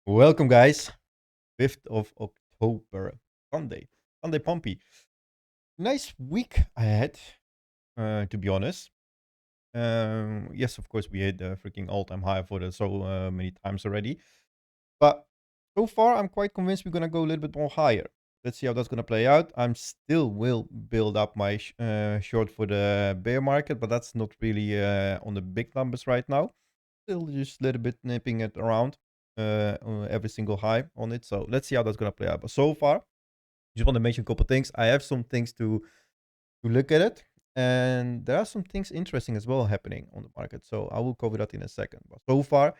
Welcome, guys. 5th of October, Sunday. Sunday Pompey. Nice week ahead, to be honest. Yes, of course, we hit the freaking all-time high for the so many times already. But so far, I'm quite convinced we're going to go a little bit more higher. Let's see how that's going to play out. I'm still will build up my short for the bear market, but that's not really on the big numbers right now. Still just a little bit nipping it around on every single high on it. So let's see how that's gonna play out. But so far, just want to mention a couple things. I have some things to look at it, and there are some things interesting as well happening on the market. So I will cover that in a second. But so far,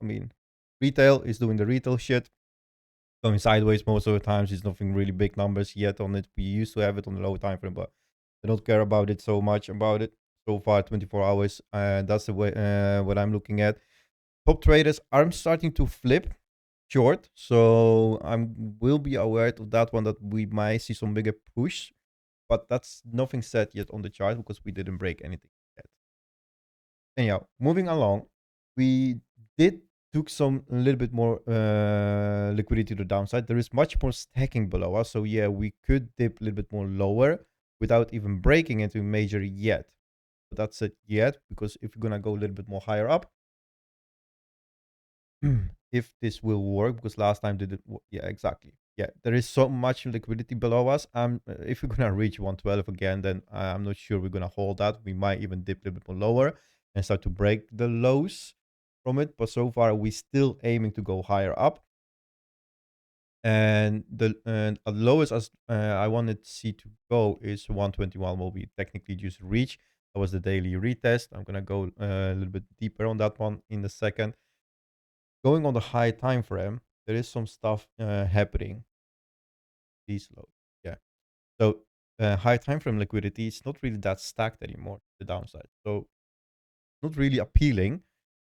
I mean, retail is doing the retail shit, going sideways most of the times. It's nothing really big numbers yet on it. We used to have it on the low time frame, but I don't care about it so much about it. So far, 24 hours, and that's the way what I'm looking at. Top traders are starting to flip short, so I will be aware of that one, that we might see some bigger push, but that's nothing set yet on the chart because we didn't break anything yet. Anyhow, moving along, we did took some a little bit more liquidity to the downside. There is much more stacking below us, so yeah, we could dip a little bit more lower without even breaking into major yet. But that's it yet, because if you're gonna go a little bit more higher up, if this will work, because last time did it yeah, exactly. Yeah, there is so much liquidity below us. If we're gonna reach 112 again, then I'm not sure we're gonna hold that. We might even dip a little bit more lower and start to break the lows from it. But so far, we're still aiming to go higher up. And the lowest as I wanted to see to go is 121. Will be technically just reach. That was the daily retest. I'm gonna go a little bit deeper on that one in a second. Going on the high time frame, there is some stuff happening. These low, yeah. So high time frame liquidity is not really that stacked anymore. The downside, so not really appealing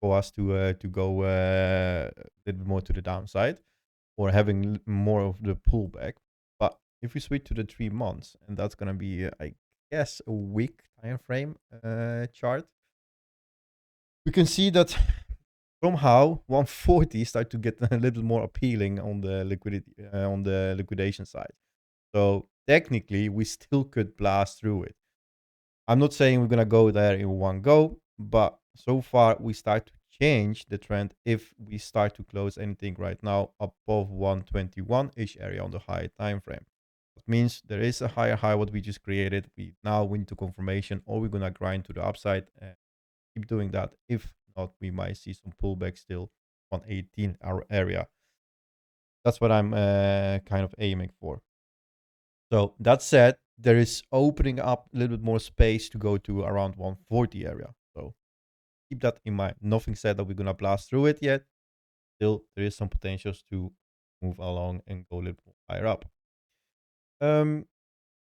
for us to go a little bit more to the downside, or having more of the pullback. But if we switch to the 3 months, and that's gonna be I guess a week time frame chart, we can see that somehow 140 start to get a little more appealing on the liquidity on the liquidation side. So technically, we still could blast through it. I'm not saying we're gonna go there in one go, but so far we start to change the trend if we start to close anything right now above 121-ish area on the high time frame. That means there is a higher high what we just created. We now went to confirmation, or we're gonna grind to the upside and keep doing that. If not, we might see some pullback still on 18 hour area. That's what I'm kind of aiming for. So that said, there is opening up a little bit more space to go to around 140 area. So keep that in mind. Nothing said that we're gonna blast through it yet. Still, there is some potentials to move along and go a little bit higher up.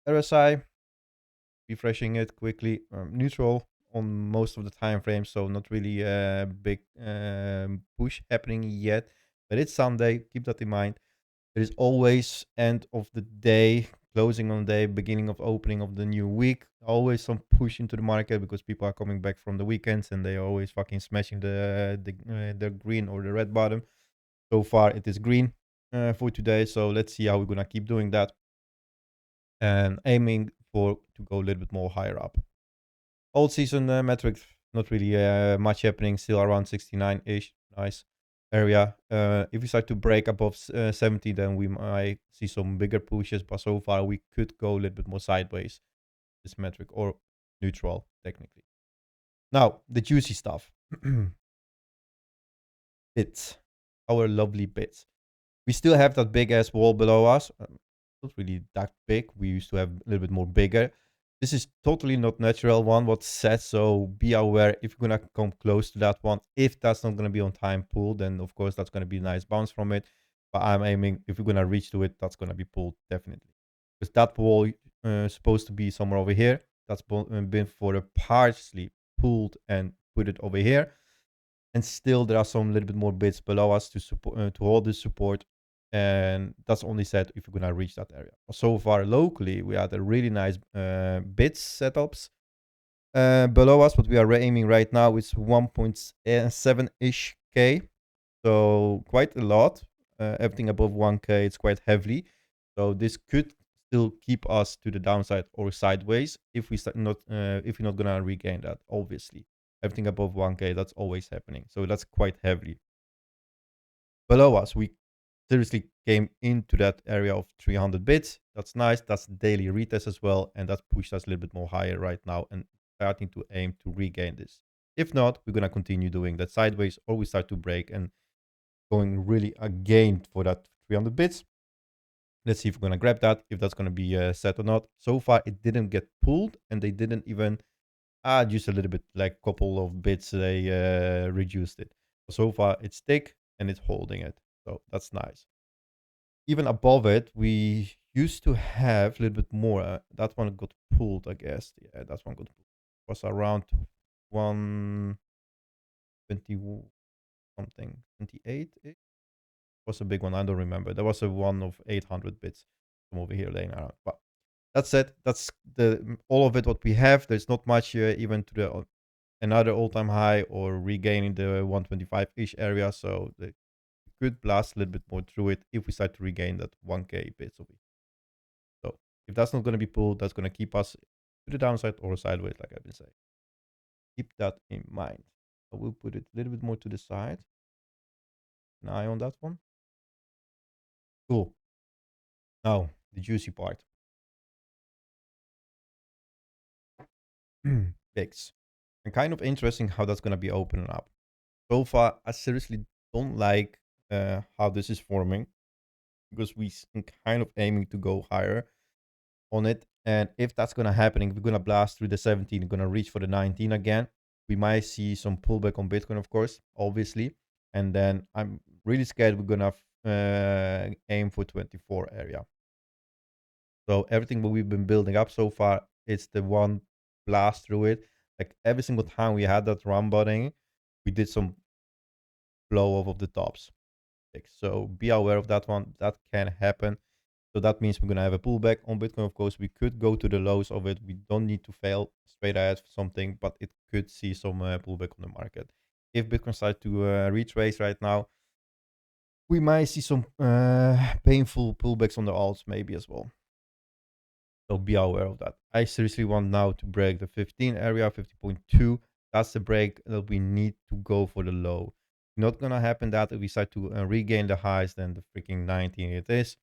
RSI, refreshing it quickly, neutral on most of the time frames, so not really a big push happening yet. But it's Sunday. Keep that in mind. There is always end of the day, closing on the day, beginning of opening of the new week. Always some push into the market because people are coming back from the weekends and they are always fucking smashing the green or the red bottom. So far, it is green for today. So let's see how we're gonna keep doing that, and aiming for to go a little bit more higher up. Old season metrics, not really much happening. Still around 69-ish. Nice area. If we start to break above 70, then we might see some bigger pushes. But so far, we could go a little bit more sideways, this metric, or neutral, technically. Now, the juicy stuff. Bits. Our lovely bits. We still have that big ass wall below us. Not really that big. We used to have a little bit more bigger. This is totally not natural one what's set, so be aware if you're gonna come close to that one. If that's not gonna be on time pulled, then of course that's gonna be a nice bounce from it. But I'm aiming, if we're gonna reach to it, that's gonna be pulled definitely. Because that wall supposed to be somewhere over here. That's been for a partially pulled and put it over here. And still there are some little bit more bits below us to support to hold this support. And that's only set if you're gonna reach that area. So far locally, we had a really nice bits setups below us. What we are aiming right now is 1.7-ish K. So quite a lot. Everything above 1K, it's quite heavy. So this could still keep us to the downside or sideways if we if we're not gonna regain that. Obviously, everything above 1K, that's always happening. So that's quite heavy. Below us, we seriously came into that area of 300 bits. That's nice. That's daily retest as well, and that pushed us a little bit more higher right now and starting to aim to regain this. If not, we're gonna continue doing that sideways, or we start to break and going really again for that 300 bits. Let's see if we're gonna grab that, if that's gonna be set or not. So far, it didn't get pulled, and they didn't even add just a little bit, like couple of bits. They reduced it. So far, it's thick and it's holding it. So that's nice. Even above it, we used to have a little bit more. That one got pulled, I guess. Yeah, that one got pulled. It was around 120 something, 28. It was a big one. I don't remember. There was a one of 800 bits from over here laying around. But that's it. That's the all of it. What we have. There's not much even to the another all-time high or regaining the 125-ish area. So the could blast a little bit more through it if we start to regain that 1K bits of it. So if that's not going to be pulled, that's going to keep us to the downside or sideways, like I've been saying. Keep that in mind. I will put it a little bit more to the side. An eye on that one. Cool. Now, the juicy part. VIX. And kind of interesting how that's going to be opening up. So far, I seriously don't like how this is forming, because we're kind of aiming to go higher on it. And if that's going to happen, we're going to blast through the 17, we're going to reach for the 19 again. We might see some pullback on Bitcoin, of course, obviously. And then I'm really scared we're going to aim for 24 area. So everything what we've been building up so far, it's the one blast through it. Like every single time we had that run button, we did some blow off of the tops. So be aware of that one. That can happen. So that means we're going to have a pullback on Bitcoin. Of course, we could go to the lows of it. We don't need to fail straight ahead for something, but it could see some pullback on the market. If Bitcoin starts to retrace right now, we might see some painful pullbacks on the alts maybe as well. So be aware of that. I seriously want now to break the 15 area, 50.2. That's the break that we need to go for the low. Not going to happen that if we start to regain the highs, then the freaking 19 it is.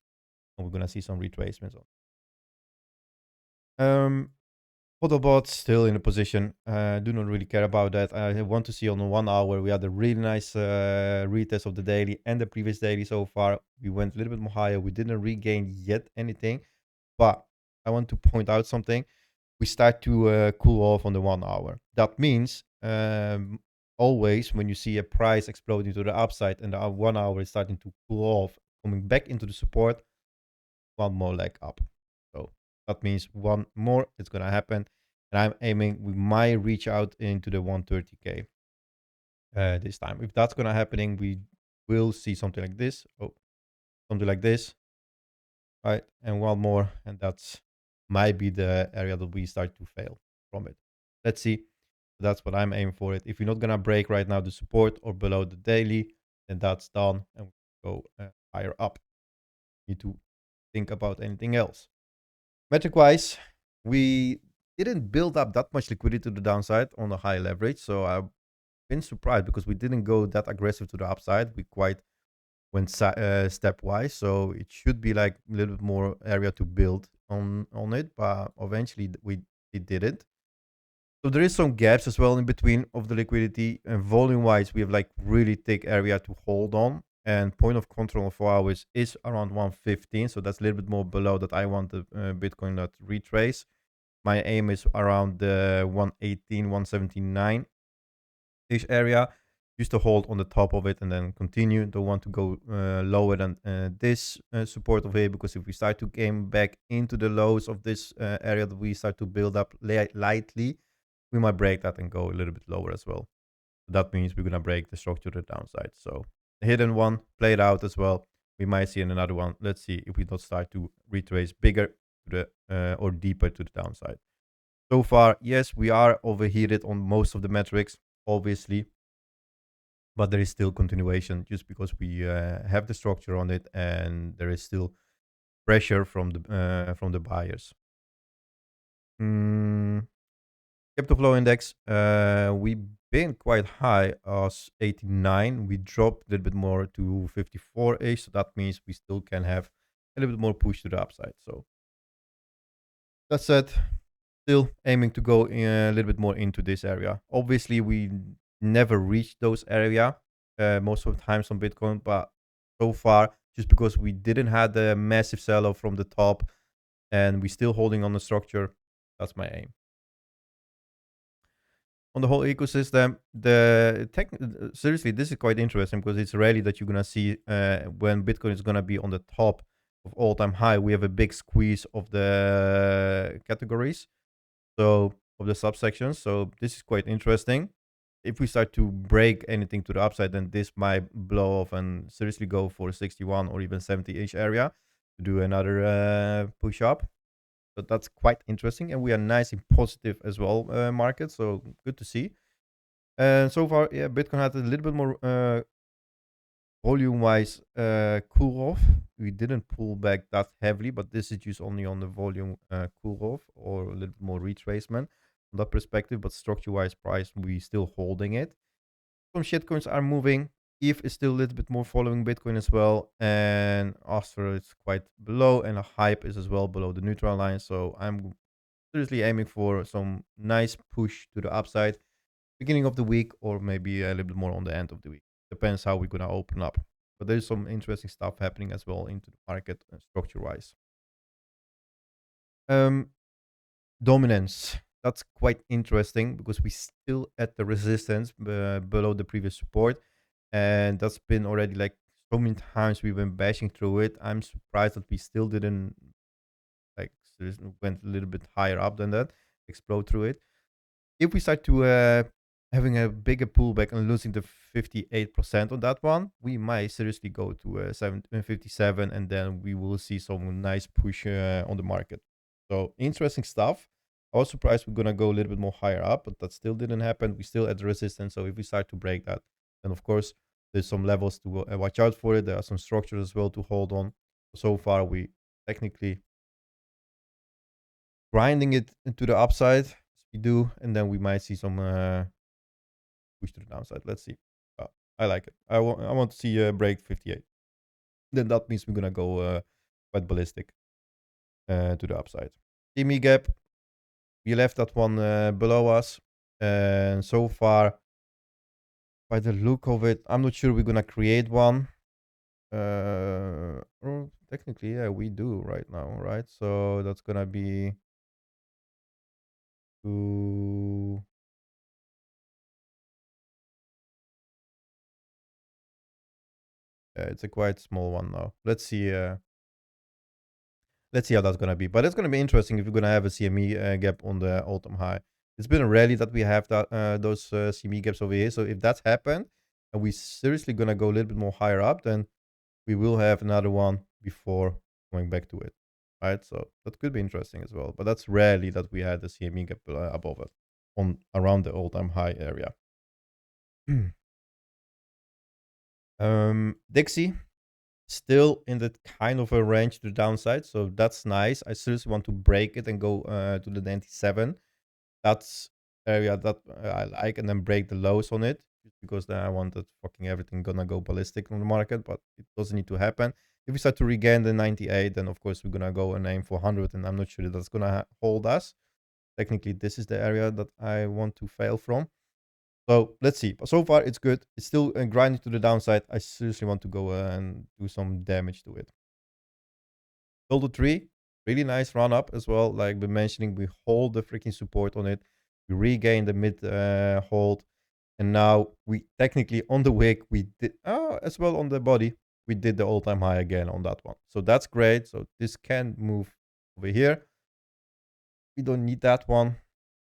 And we're going to see some retracements on. Photobots still in a position. Do not really care about that. I want to see on the 1 hour. We had a really nice retest of the daily and the previous daily so far. We went a little bit more higher. We didn't regain yet anything. But I want to point out something. We start to cool off on the 1 hour. That means always when you see a price exploding to the upside and the 1 hour is starting to cool off, coming back into the support, one more leg up. So that means one more, it's going to happen. And I'm aiming, we might reach out into the 130K this time. If that's going to happen, we will see something like this. Oh, something like this. All right, and one more, and that's might be the area that we start to fail from it. Let's see. That's what I'm aiming for it. If you're not gonna break right now the support or below the daily, then that's done, and we go higher up. Need to think about anything else. Metric wise, we didn't build up that much liquidity to the downside on the high leverage, so I've been surprised because we didn't go that aggressive to the upside. We quite went stepwise, so it should be like a little bit more area to build on it, but eventually we did it. So there is some gaps as well in between of the liquidity, and volume wise we have like really thick area to hold on, and point of control for 4 hours is around 115, so that's a little bit more below that. I want the Bitcoin that retrace. My aim is around the 118 179 ish area. Use to hold on the top of it and then continue. Don't want to go lower than this support over here, because if we start to game back into the lows of this area that we start to build up lightly, we might break that and go a little bit lower as well. That means we're going to break the structure to the downside. So the hidden one played out as well. We might see in another one. Let's see if we don't start to retrace bigger to the or deeper to the downside. So far, yes, we are overheated on most of the metrics, obviously. but there is still continuation just because we have the structure on it, and there is still pressure from the buyers. Mm, Capital flow index, we've been quite high as 89. We dropped a little bit more to 54-ish, so that means we still can have a little bit more push to the upside. So that said, still aiming to go a little bit more into this area. Obviously, we never reach those area most of the times on Bitcoin, but so far, just because we didn't have the massive sell-off from the top and we still holding on the structure, that's my aim. On the whole ecosystem, seriously, this is quite interesting because it's rarely that you're gonna see when Bitcoin is gonna be on the top of all-time high. We have a big squeeze of the categories, so of the subsections. So this is quite interesting. If we start to break anything to the upside, then this might blow off and seriously go for 61 or even 70-ish area to do another push up. So that's quite interesting, and we are nice and positive as well market. So good to see. And so far, yeah, Bitcoin had a little bit more volume-wise cool off. We didn't pull back that heavily, but this is just only on the volume cool off or a little bit more retracement from that perspective. But structure-wise, price we still holding it. Some shitcoins are moving. ETH is still a little bit more following Bitcoin as well, and Astra is quite below, and a hype is as well below the neutral line. So I'm seriously aiming for some nice push to the upside beginning of the week, or maybe a little bit more on the end of the week. Depends how we're gonna open up. But there's some interesting stuff happening as well into the market structure wise. Dominance. That's quite interesting because we still at the resistance below the previous support, and that's been already like so many times we've been bashing through it. I'm surprised that we still didn't like went a little bit higher up than that, explode through it. If we start to having a bigger pullback and losing the 58% on that one, we might seriously go to 57, and then we will see some nice push on the market. So interesting stuff. I was surprised we're gonna go a little bit more higher up, but that still didn't happen. We still at the resistance. So if we start to break that, then of course there's some levels to watch out for it. There are some structures as well to hold on. So far, we technically grinding it into the upside as we do, and then we might see some push to the downside. Let's see. I like it. I want to see break 58. Then that means we're gonna go quite ballistic to the upside. CME gap, we left that one below us, and so far, by the look of it, I'm not sure we're gonna create one. Technically, yeah, we do right now, right? So that's gonna be to it's a quite small one now. Let's see. Let's see how that's gonna be. But it's gonna be interesting if we're gonna have a CME gap on the all-time high. It's been rarely that we have that those CME gaps over here. So if that's happened, and we seriously gonna go a little bit more higher up, then we will have another one before going back to it, right? So that could be interesting as well. But that's rarely that we had the CME gap above it on around the all-time high area. Dixie, still in the kind of a range to the downside, so that's nice. I seriously want to break it and go to the 97. That's area that I like, and then break the lows on it, because then I want that fucking everything gonna go ballistic on the market, but it doesn't need to happen. If we start to regain the 98, then of course we're gonna go and aim for 100, and I'm not sure that's gonna hold us. Technically, this is the area that I want to fail from. So let's see. But so far, it's good. It's still grinding to the downside. I seriously want to go and do some damage to it. Build a tree. Really nice run up as well. Like been mentioning, we hold the freaking support on it. We regain the mid hold. And now we technically on the wick, we did as well on the body. We did the all-time high again on that one. So that's great. So this can move over here. We don't need that one.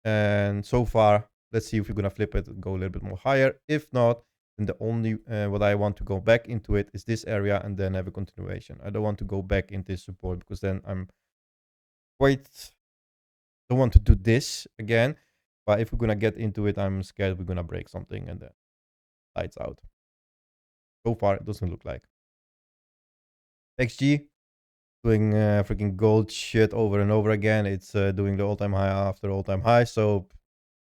And so far, let's see if we're gonna flip it and go a little bit more higher. If not, then the only what I want to go back into it is this area and then have a continuation. I don't want to go back into this support because then I'm quite don't want to do this again. But if we're gonna get into it, I'm scared we're gonna break something and then lights out. So far, it doesn't look like. XG doing freaking gold shit over and over again. It's doing the all-time high after all-time high. So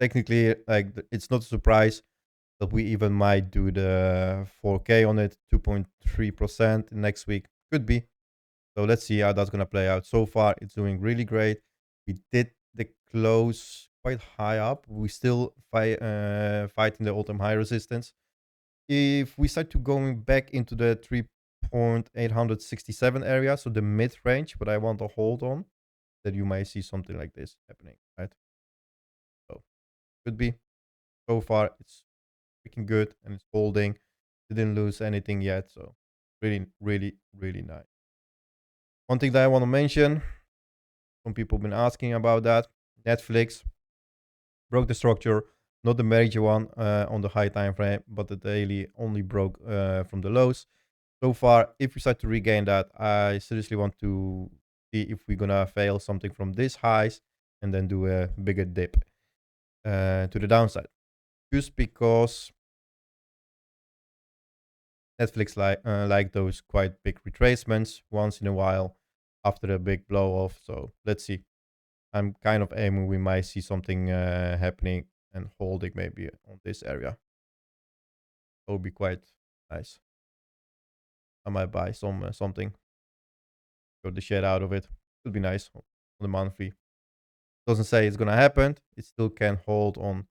technically, like, it's not a surprise that we even might do the 4K on it, 2.3% next week. Could be. So let's see how that's gonna play out. So far, it's doing really great. We did the close quite high up. We still fighting the all-time high resistance. If we start to going back into the 3.867 area, so the mid range, but I want to hold on, that you might see something like this happening, right? So could be. So far, it's freaking good and it's holding. Didn't lose anything yet, so really, really, really nice. One thing that I want to mention, some people have been asking about that. Netflix broke the structure, not the major one on the high time frame, but the daily only broke from the lows. So far, if we start to regain that, I seriously want to see if we're gonna fail something from these highs and then do a bigger dip to the downside. Just because Netflix like those quite big retracements once in a while after a big blow off. So let's see. I'm kind of aiming we might see something happening and holding maybe on this area. That would be quite nice. I might buy something. Go the shit out of it. Would be nice on the monthly. Doesn't say it's gonna happen. It still can hold on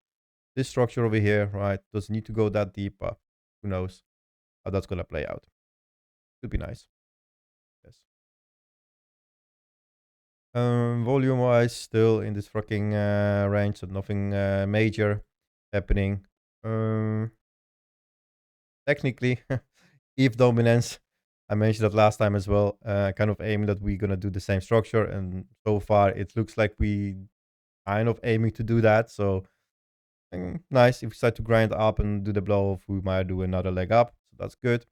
this structure over here, right? Doesn't need to go that deep, but who knows how that's gonna play out. Could be nice. Yes. Volume wise, still in this fucking range, so nothing major happening. Technically, if dominance, I mentioned that last time as well. Kind of aiming that we're gonna do the same structure, and so far it looks like we kind of aiming to do that. So nice. If we start to grind up and do the blow off, we might do another leg up. So that's good.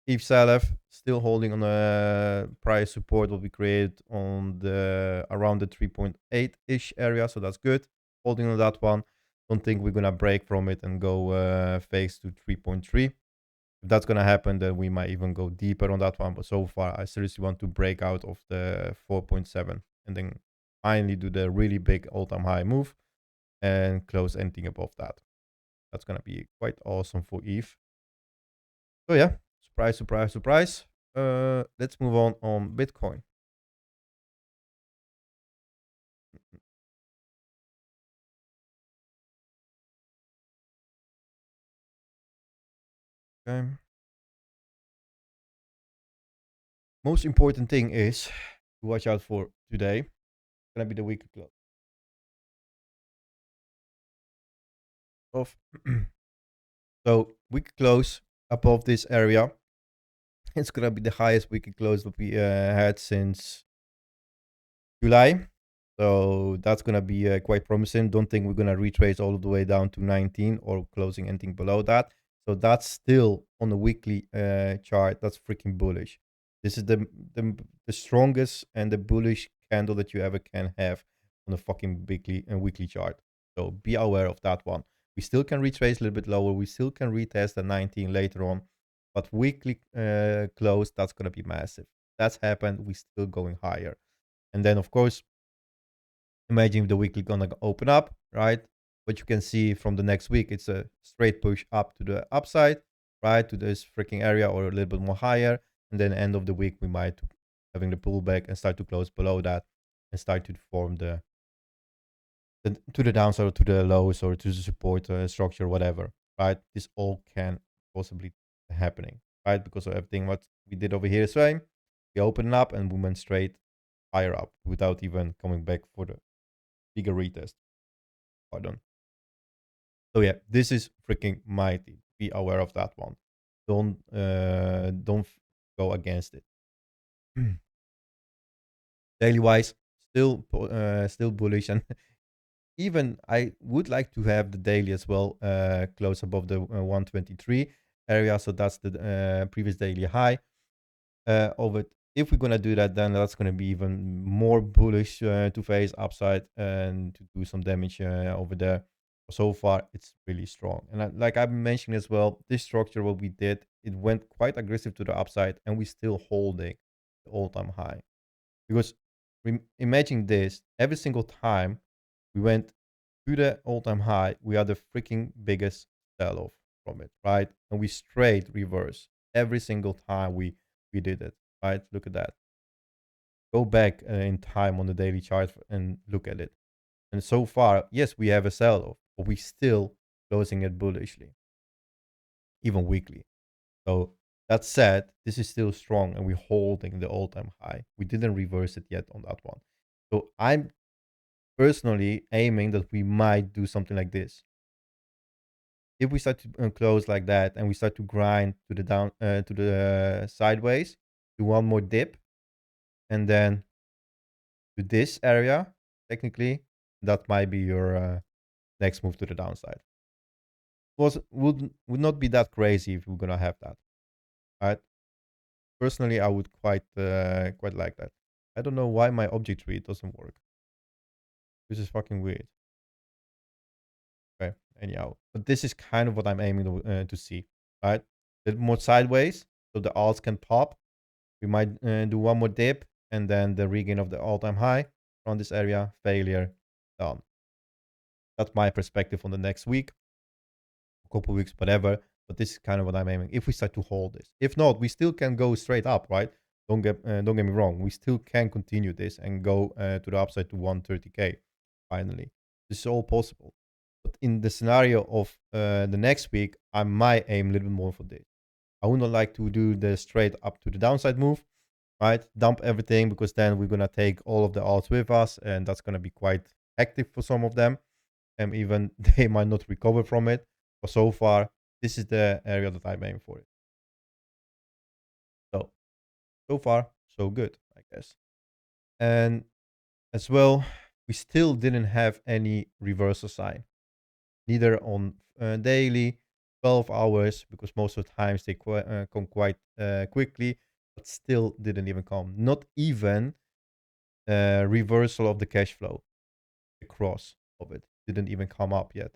If Salaf still holding on the price support will be created on the around the 3.8 ish area. So that's good. Holding on that one. Don't think we're gonna break from it and go face to 3.3. If that's gonna happen, then we might even go deeper on that one. But so far, I seriously want to break out of the 4.7 and then finally do the really big all-time high move and close anything above that. That's gonna be quite awesome for ETH. So yeah, surprise, surprise, surprise. Let's move on Bitcoin. Okay. Most important thing is to watch out for today. It's gonna be the weekly close of so weekly close above this area. It's gonna be the highest weekly close that we had since July. So that's gonna be quite promising. Don't think we're gonna retrace all the way down to 19 or closing anything below that. So that's still on the weekly chart. That's freaking bullish. This is the strongest and the bullish candle that you ever can have on a fucking weekly chart. So be aware of that one. We still can retrace a little bit lower. We still can retest the 19 later on, but weekly close, that's gonna be massive. That's happened. We're still going higher. And then, of course, imagine the weekly gonna open up, right? But you can see from the next week, it's a straight push up to the upside, right? To this freaking area or a little bit more higher. And then end of the week, we might having the pullback and start to close below that and start to form the to the downside or to the lows or to the support structure, whatever, right? This all can possibly happening, right? Because of everything what we did over here is same. We open up and we went straight higher up without even coming back for the bigger retest. Pardon. So yeah, this is freaking mighty. Be aware of that one. Don't go against it. Daily wise, still bullish, and even I would like to have the daily as well close above the 123 area. So that's the previous daily high of it. If we're gonna do that, then that's gonna be even more bullish to face upside and to do some damage over there. So far, it's really strong. And like I've mentioned as well, this structure what we did it went quite aggressive to the upside, and we still holding the all-time high. Because imagine this, every single time we went to the all-time high, we had the freaking biggest sell-off from it, right? And we straight reverse every single time we did it, right? Look at that. Go back in time on the daily chart and look at it. And so far, yes, we have a sell-off, but we still closing it bullishly, even weekly. So that said, this is still strong and we're holding the all-time high. We didn't reverse it yet on that one. So I'm personally aiming that we might do something like this. If we start to close like that and we start to grind to the down to the sideways, do one more dip, and then to this area, technically, that might be your next move to the downside. Would not be that crazy if we're gonna have that, right? Personally, I would quite like that. I don't know why my object tree doesn't work. This is fucking weird. Okay, anyhow, but this is kind of what I'm aiming to see, right? A bit more sideways, so the alts can pop. We might do one more dip, and then the regain of the all-time high around this area, failure, done. That's my perspective on the next week, a couple weeks, whatever. But this is kind of what I'm aiming. If we start to hold this, if not, we still can go straight up, right? Don't get me wrong. We still can continue this and go to the upside to 130k. Finally, this is all possible. But in the scenario of the next week, I might aim a little bit more for this. I would not like to do the straight up to the downside move, right? Dump everything, because then we're gonna take all of the alts with us, and that's gonna be quite hectic for some of them, and even they might not recover from it. But so far, this is the area that I'm aiming for it. So far, so good, I guess. And as well, we still didn't have any reversal sign, neither on daily, 12 hours, because most of the times they come quite quickly, but still didn't even come. Not even reversal of the cash flow, the cross of it didn't even come up yet.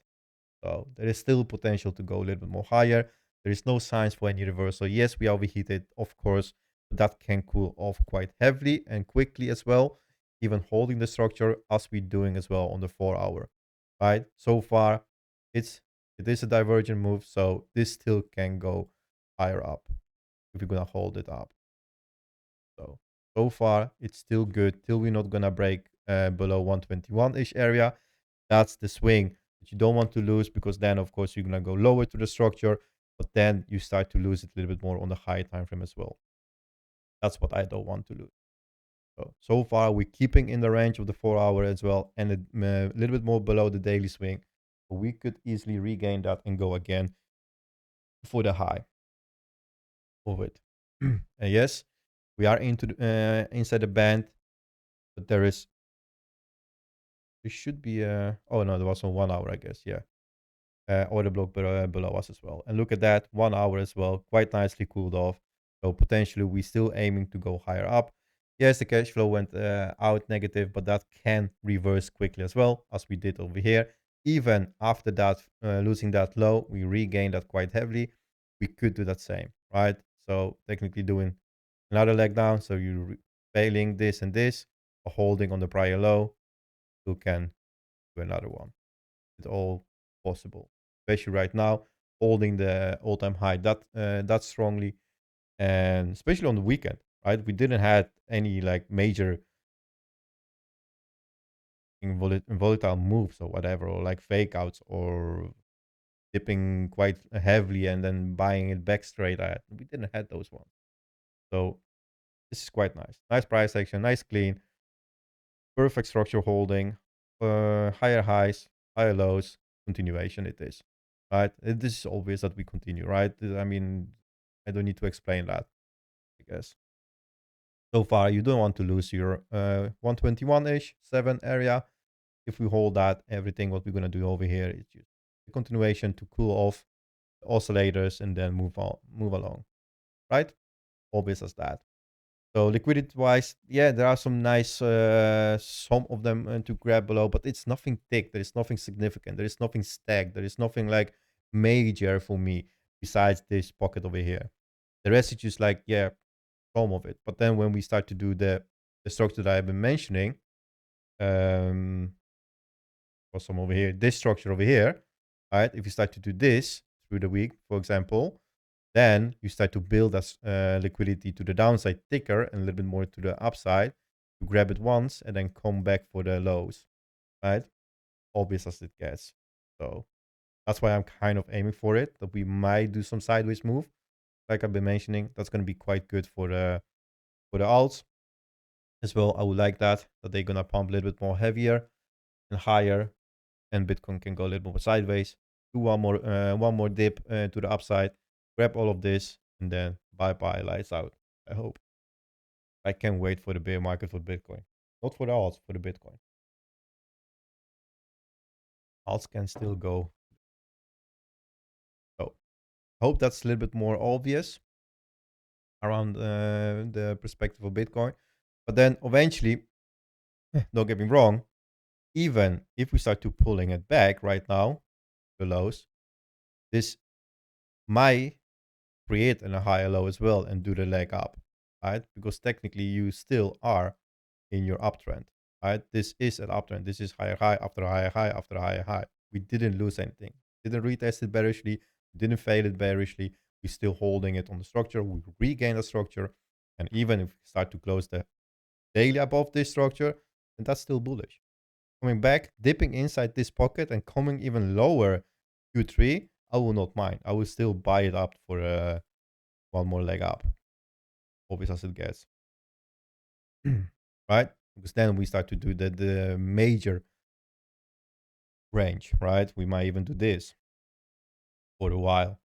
So there is still potential to go a little bit more higher. There is no signs for any reversal. Yes, we overheated, of course, but that can cool off quite heavily and quickly as well, even holding the structure as we're doing as well on the 4-hour, right? So far, it is a divergent move, so this still can go higher up if we're gonna hold it up. So far, it's still good till we're not gonna break below 121-ish area. That's the swing that you don't want to lose, because then, of course, you're gonna go lower to the structure, but then you start to lose it a little bit more on the high time frame as well. That's what I don't want to lose. So far, we're keeping in the range of the 4-hour as well, and a little bit more below the daily swing. So we could easily regain that and go again for the high of it. And yes, we are into inside the band, but there should be a, oh no, there was on 1 hour, I guess. Yeah. Order block below us as well. And look at that, 1 hour as well, quite nicely cooled off. So potentially we're still aiming to go higher up. Yes, the cash flow went out negative, but that can reverse quickly as well, as we did over here. Even after that, losing that low, we regained that quite heavily. We could do that same, right? So technically doing another leg down. So you're failing this and this, or holding on the prior low, you can do another one. It's all possible, especially right now, holding the all-time high that strongly, and especially on the weekend, right? We didn't have any like major volatile moves or whatever, or like fake outs, or dipping quite heavily and then buying it back straight at. We didn't have those ones. So this is quite nice. Nice price action, nice clean, perfect structure holding, higher highs, higher lows, continuation it is, right? This is obvious that we continue, right? I mean, I don't need to explain that, I guess. So far, you don't want to lose your 121-ish, 7 area. If we hold that, everything what we're going to do over here is just a continuation to cool off the oscillators and then move along, right? Obvious as that. So liquidity wise, yeah, there are some nice, some of them to grab below, but it's nothing thick. There is nothing significant. There is nothing stacked. There is nothing like major for me. besides this pocket over here. The rest is just like, yeah, some of it. But then when we start to do the structure that I've been mentioning, or some over here, this structure over here, right? If you start to do this through the week, for example, then you start to build that liquidity to the downside thicker and a little bit more to the upside. You grab it once and then come back for the lows, right? Obvious as it gets. So that's why I'm kind of aiming for it, that we might do some sideways move, like I've been mentioning. That's going to be quite good for the alts as well. I would like that they're going to pump a little bit more heavier and higher, and Bitcoin can go a little more sideways. Do one more dip to the upside, grab all of this, and then bye lights out. I hope. I can't wait for the bear market for Bitcoin. Not for the alts, for the Bitcoin. Alts can still go. So hope that's a little bit more obvious around the perspective of Bitcoin. But then eventually, don't get me wrong, even if we start to pulling it back right now, the lows, this might create a higher low as well and do the leg up, right? Because technically you still are in your uptrend, right? This is an uptrend. This is higher high after higher high after higher high. We didn't lose anything. Didn't retest it bearishly. Didn't fail it bearishly. We're still holding it on the structure. We regain the structure. And even if we start to close the daily above this structure, then that's still bullish. Coming back, dipping inside this pocket and coming even lower Q3, I will not mind. I will still buy it up for one more leg up. Obvious as it gets. Right? Because then we start to do the major range, right? We might even do this for a while.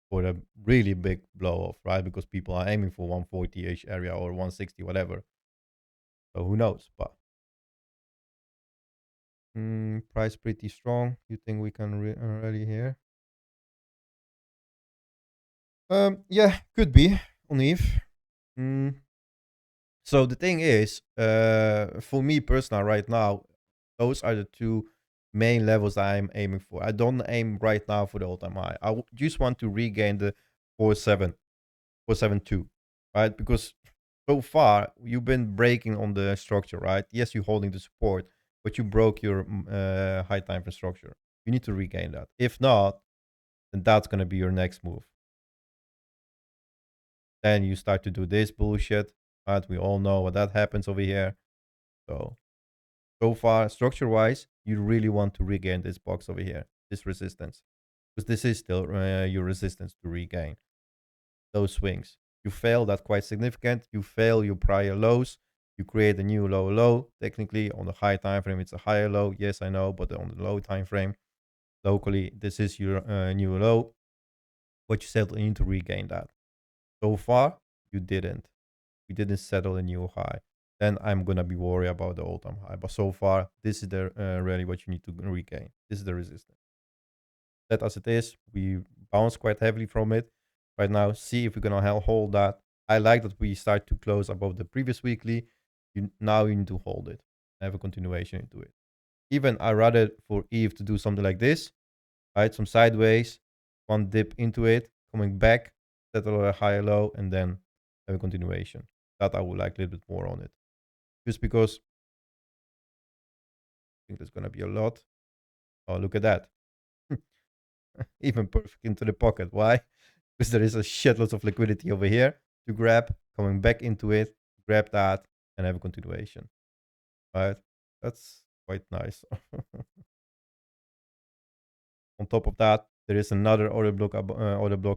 For a really big blow off, right? Because people are aiming for 140-ish area or 160, whatever. So who knows? But price pretty strong. You think we can rally here? Yeah, could be on ETH. So the thing is, for me personal right now, those are the two main levels that I'm aiming for. I don't aim right now for the all-time high. I just want to regain the 472, right? Because so far you've been breaking on the structure, right? Yes, you're holding the support, but you broke your high time frame structure. You need to regain that. If not, then that's gonna be your next move. Then you start to do this bullshit, right? We all know what that happens over here. So far, structure-wise, you really want to regain this box over here, this resistance. Because this is still your resistance to regain those swings. You fail, that's quite significant. You fail your prior lows. You create a new low. Technically, on the high time frame, it's a higher low. Yes, I know, but on the low time frame, locally, this is your new low. But you still need to regain that. So far, you didn't. You didn't settle a new high. Then I'm gonna be worried about the all-time high. But so far, this is the really what you need to regain. This is the resistance. That as it is, we bounce quite heavily from it right now. See if we're gonna hold that. I like that we start to close above the previous weekly. Now you need to hold it. Have a continuation into it. Even I rather for ETH to do something like this, right? Some sideways, one dip into it, coming back, settle a higher low, and then have a continuation. That I would like a little bit more on it. Just because I think there's gonna be a lot. Oh, look at that. Even perfect into the pocket. Why? Because there is a shitload of liquidity over here to grab, coming back into it, grab that, and have a continuation. Right? That's quite nice. On top of that, there is another order block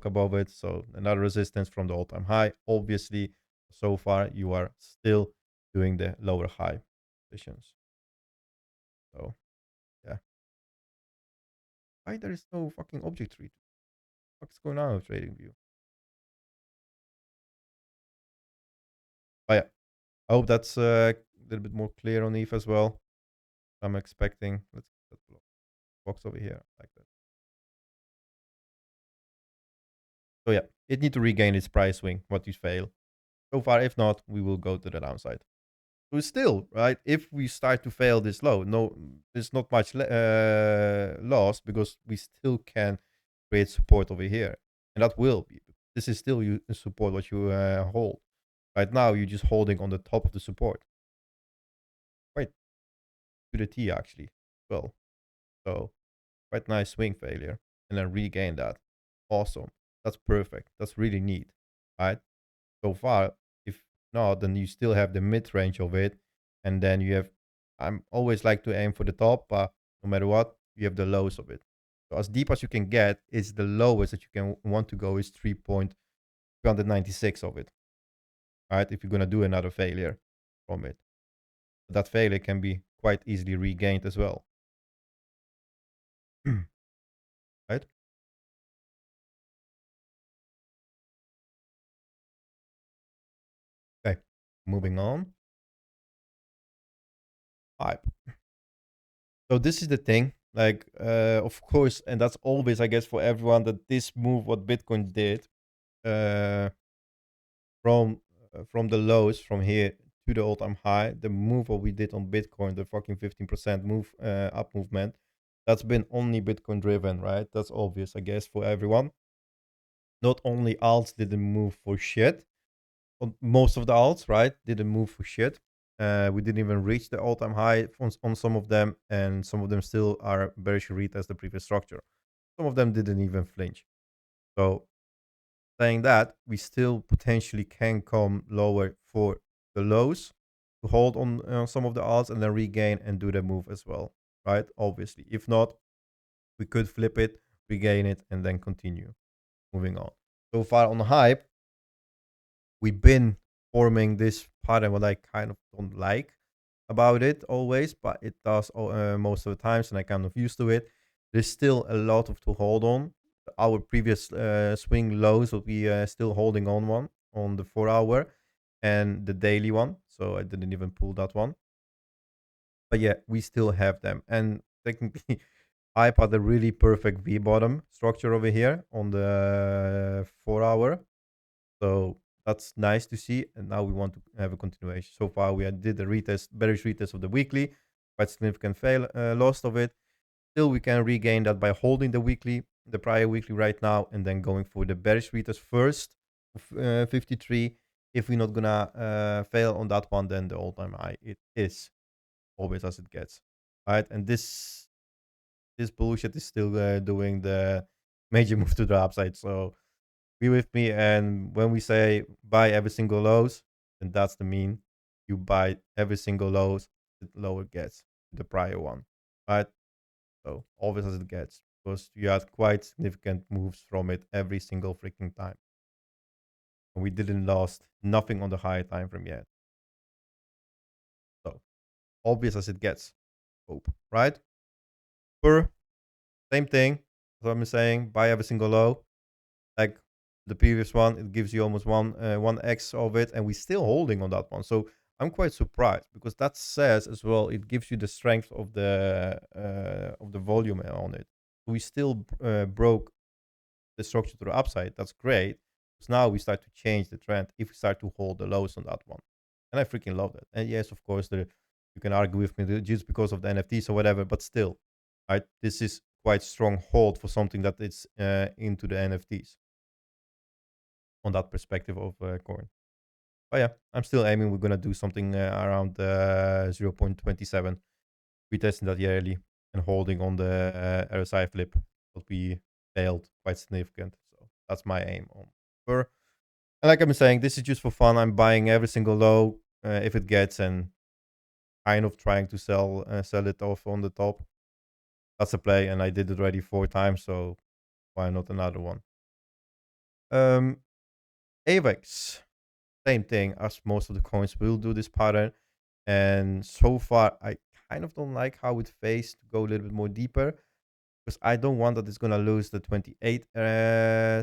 above it. So another resistance from the all-time high. Obviously, so far you are still doing the lower high positions. So yeah. Why there is no fucking object tree? What's going on with TradingView? But yeah, I hope that's a little bit more clear on ETH as well. I'm expecting. Let's get that box over here like that. So yeah, it need to regain its price swing. What you fail so far. If not, we will go to the downside. So still, right? If we start to fail this low, no, there's not much loss because we still can create support over here, and that will be. This is still you support what you hold. Right now, you're just holding on the top of the support, quite to the T actually. Well, so quite nice swing failure, and then regain that. Awesome. That's perfect. That's really neat, right? So far, if not, then you still have the mid range of it, and then you have. I'm always like to aim for the top, but no matter what, you have the lows of it. So as deep as you can get is the lowest that you can want to go is 3.396 of it, right? If you're gonna do another failure from it, that failure can be quite easily regained as well, right? Okay, moving on. Hype. So this is the thing, like, of course, and that's always, I guess, for everyone that this move, what Bitcoin did, uh, from from the lows from here to the all-time high, the move what we did on Bitcoin, the fucking 15% move, up movement, that's been only Bitcoin driven, right? That's obvious, I guess, for everyone. Not only alts didn't move for shit, most of the alts, right, didn't move for shit. We didn't even reach the all-time high on some of them, and some of them still are bearish retest the previous structure. Some of them didn't even flinch. So saying that, we still potentially can come lower for the lows to hold on some of the alts and then regain and do the move as well, right? Obviously, if not, we could flip it, regain it, and then continue moving on. So far on the hype, we've been forming this pattern what I kind of don't like about it always, but it does most of the times, and I kind of used to it. There's still a lot of to hold on. Our previous swing lows will be still holding on one on the 4 hour and the daily one. So I didn't even pull that one. But yeah, we still have them. And technically, I put the really perfect V bottom structure over here on the 4 hour. So that's nice to see. And now we want to have a continuation. So far, we did the retest, bearish retest of the weekly, quite significant fail, loss of it. Still, we can regain that by holding the weekly, the prior weekly right now, and then going for the bearish retest first of 53. If we're not gonna fail on that one, then the all-time high it is always as it gets, right? And this bullshit is still doing the major move to the upside. So be with me, and when we say buy every single lows, then that's the mean. You buy every single lows, the lower it gets the prior one, right? So always as it gets, because you had quite significant moves from it every single freaking time. And we didn't lost nothing on the higher time frame yet. So obvious as it gets. Hope, right? Per same thing. That's what I'm saying. Buy every single low. Like the previous one, it gives you almost 1x of it, and we're still holding on that one. So I'm quite surprised because that says as well it gives you the strength of the volume on it. We still broke the structure to the upside. That's great. Because now we start to change the trend if we start to hold the lows on that one. And I freaking love that. And yes, of course, you can argue with me just because of the NFTs or whatever, but still, right? This is quite strong hold for something that is into the NFTs on that perspective of coin. But yeah, I'm still aiming. We're gonna do something around 0.27, retesting that yearly and holding on the RSI flip. Will be failed quite significant. So that's my aim on per. And like I've been saying, this is just for fun. I'm buying every single low if it gets, and kind of trying to sell it off on the top. That's a play, and I did it already 4 times, so why not another one? AVAX, same thing as most of the coins will do this pattern. And so far, I kind of don't like how it faced to go a little bit more deeper, because I don't want that it's gonna lose the 28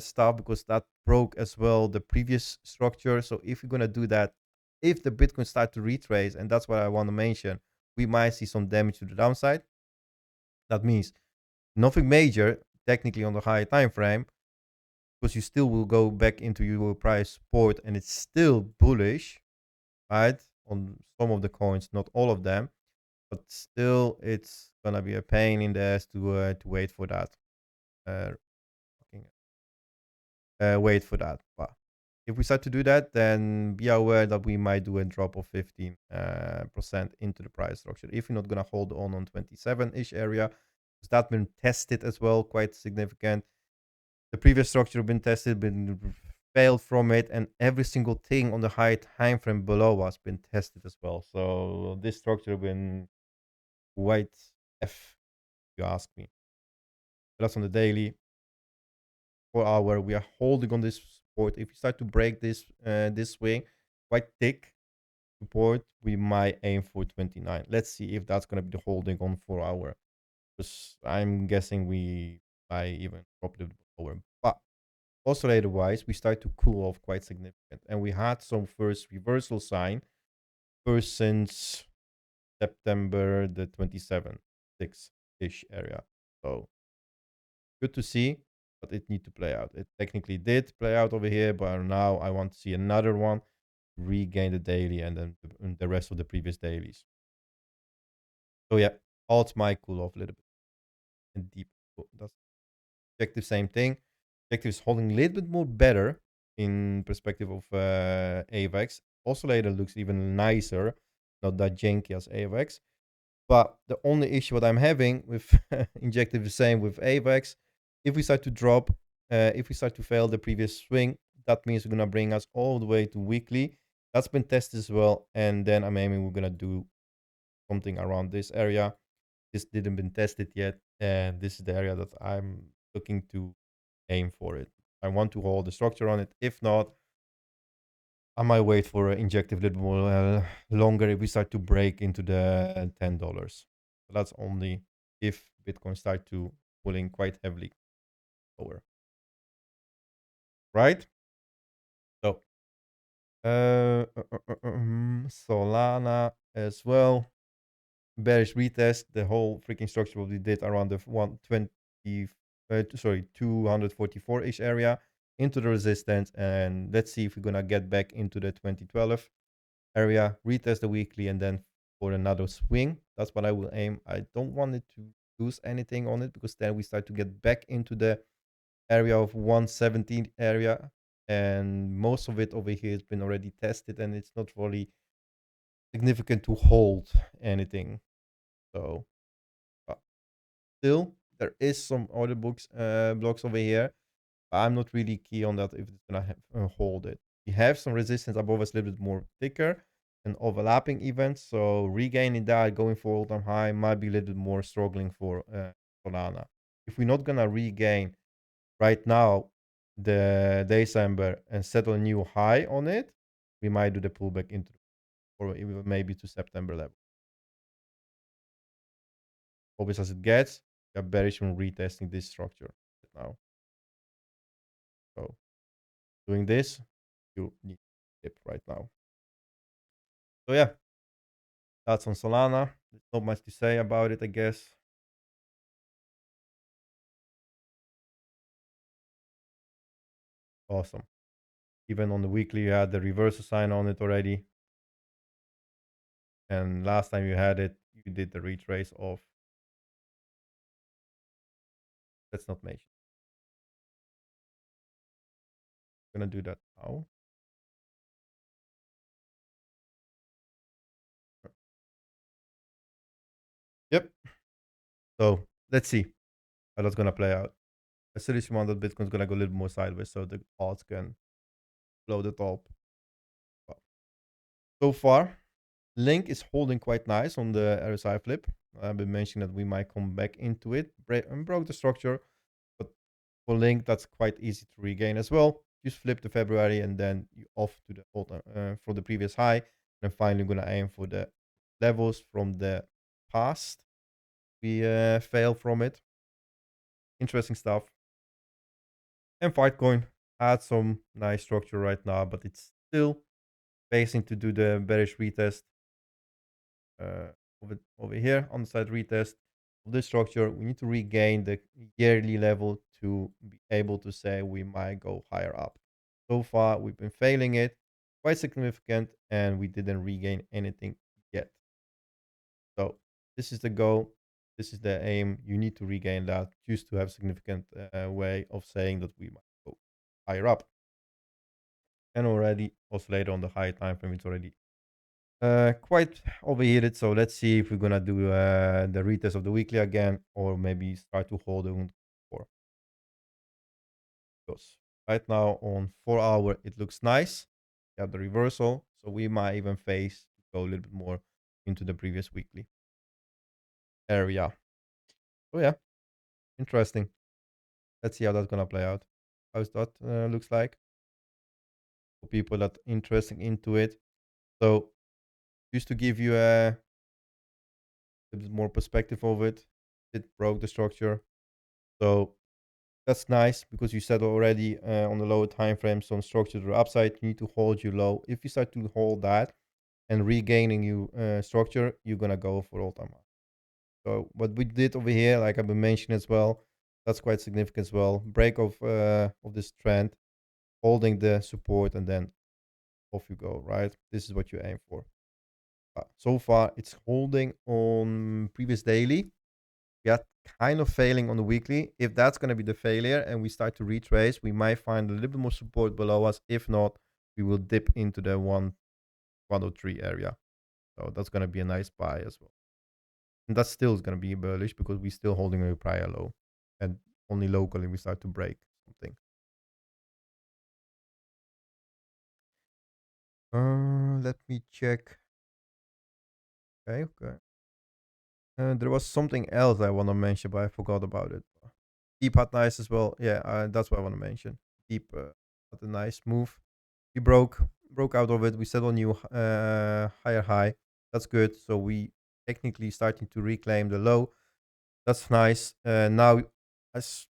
stuff, because that broke as well the previous structure. So if you're gonna do that, if the Bitcoin start to retrace, and that's what I want to mention, we might see some damage to the downside. That means nothing major technically on the higher time frame, because you still will go back into your price support, and it's still bullish, right, on some of the coins, not all of them, but still it's gonna be a pain in the ass to wait for that wait for that. But if we start to do that, then be aware that we might do a drop of 15% into the price structure if we're not going to hold on 27-ish area. Because that's been tested as well, quite significant. The previous structure been tested, been failed from it, and every single thing on the high time frame below us been tested as well. So this structure been quite F, if you ask me. That's on the daily. 4 hour, we are holding on this support. If we start to break this swing, quite thick support, we might aim for 29. Let's see if that's gonna be the holding on 4 hour. Because I'm guessing we might even drop a little bit lower. But oscillator wise, we start to cool off quite significant, and we had some first reversal sign first since September the 27th, 6-ish area. So good to see, but it need to play out. It technically did play out over here, but now I want to see another one regain the daily and then the rest of the previous dailies. So yeah, alt might cool off a little bit and deep. That's objective, same thing. Objective is holding a little bit more better in perspective of AVX. Oscillator looks even nicer, not that janky as AVX. But the only issue what I'm having with injective is same with AVX. If we start to drop, if we start to fail the previous swing, that means we're gonna bring us all the way to weekly. That's been tested as well, and then I'm aiming we're gonna do something around this area. This didn't been tested yet, and this is the area that I'm looking to aim for it. I want to hold the structure on it. If not, I might wait for injective a little more longer if we start to break into the $10. But that's only if Bitcoin start to pulling quite heavily lower. Right? So Solana as well. Bearish retest. The whole freaking structure what we did around the 244-ish area into the resistance, and let's see if we're gonna get back into the 2012 area, retest the weekly, and then for another swing. That's what I will aim. I don't want it to lose anything on it, because then we start to get back into the area of 117 area, and most of it over here has been already tested, and it's not really significant to hold anything. So still there is some order books blocks over here. I'm not really key on that if it's gonna hold it. We have some resistance above us a little bit more thicker and overlapping events, so regaining that going for all-time high might be a little bit more struggling for Solana. If we're not gonna regain right now the December and settle a new high on it, we might do the pullback into, or even maybe to September level. Obvious as it gets, we are bearish from retesting this structure now. So doing this, you need to dip right now. So yeah, that's on Solana. There's not much to say about it, I guess. Awesome. Even on the weekly, you had the reversal sign on it already. And last time you had it, you did the retrace of. Let's not mention. I'm gonna do that now. Yep. So let's see how that's gonna play out. I seriously want that Bitcoin's gonna go a little more sideways so the odds can blow the top. But so far, Link is holding quite nice on the RSI flip. I've been mentioning that we might come back into it and broke the structure, but for Link that's quite easy to regain as well. Just flip to February and then you off to the for the previous high, and finally gonna aim for the levels from the past. We fail from it. Interesting stuff. And Fightcoin had some nice structure right now, but it's still facing to do the bearish retest over here on the side retest of this structure. We need to regain the yearly level to be able to say we might go higher up. So far, we've been failing it quite significant, and we didn't regain anything yet. So this is the goal. This is the aim. You need to regain that just to have significant way of saying that we might go higher up. And already oscillated on the high time frame. It's already quite overheated. So let's see if we're gonna do the retest of the weekly again, or maybe start to hold on for. Because right now on 4 hour it looks nice. We have the reversal, so we might even face go a little bit more into the previous weekly area. So yeah, interesting. Let's see how that's gonna play out. How's that looks like for people that interested into it. So just to give you a bit more perspective of it, it broke the structure. So that's nice because you said already on the lower time frame some structures are upside. You need to hold your low. If you start to hold that and regaining you structure, you're gonna go for all time high. So what we did over here, like I've been mentioning as well, that's quite significant as well. Break of this trend, holding the support, and then off you go. Right, this is what you aim for. So far, it's holding on previous daily. We are kind of failing on the weekly. If that's going to be the failure and we start to retrace, we might find a little bit more support below us. If not, we will dip into the 103 area. So that's going to be a nice buy as well. And that still is going to be bullish because we're still holding a prior low. And only locally we start to break something. Let me check. Okay. There was something else I want to mention, but I forgot about it. Deep had nice as well. Yeah, that's what I want to mention. Deep had a nice move. We broke out of it. We set on new higher high. That's good. So we technically starting to reclaim the low. That's nice. Now, as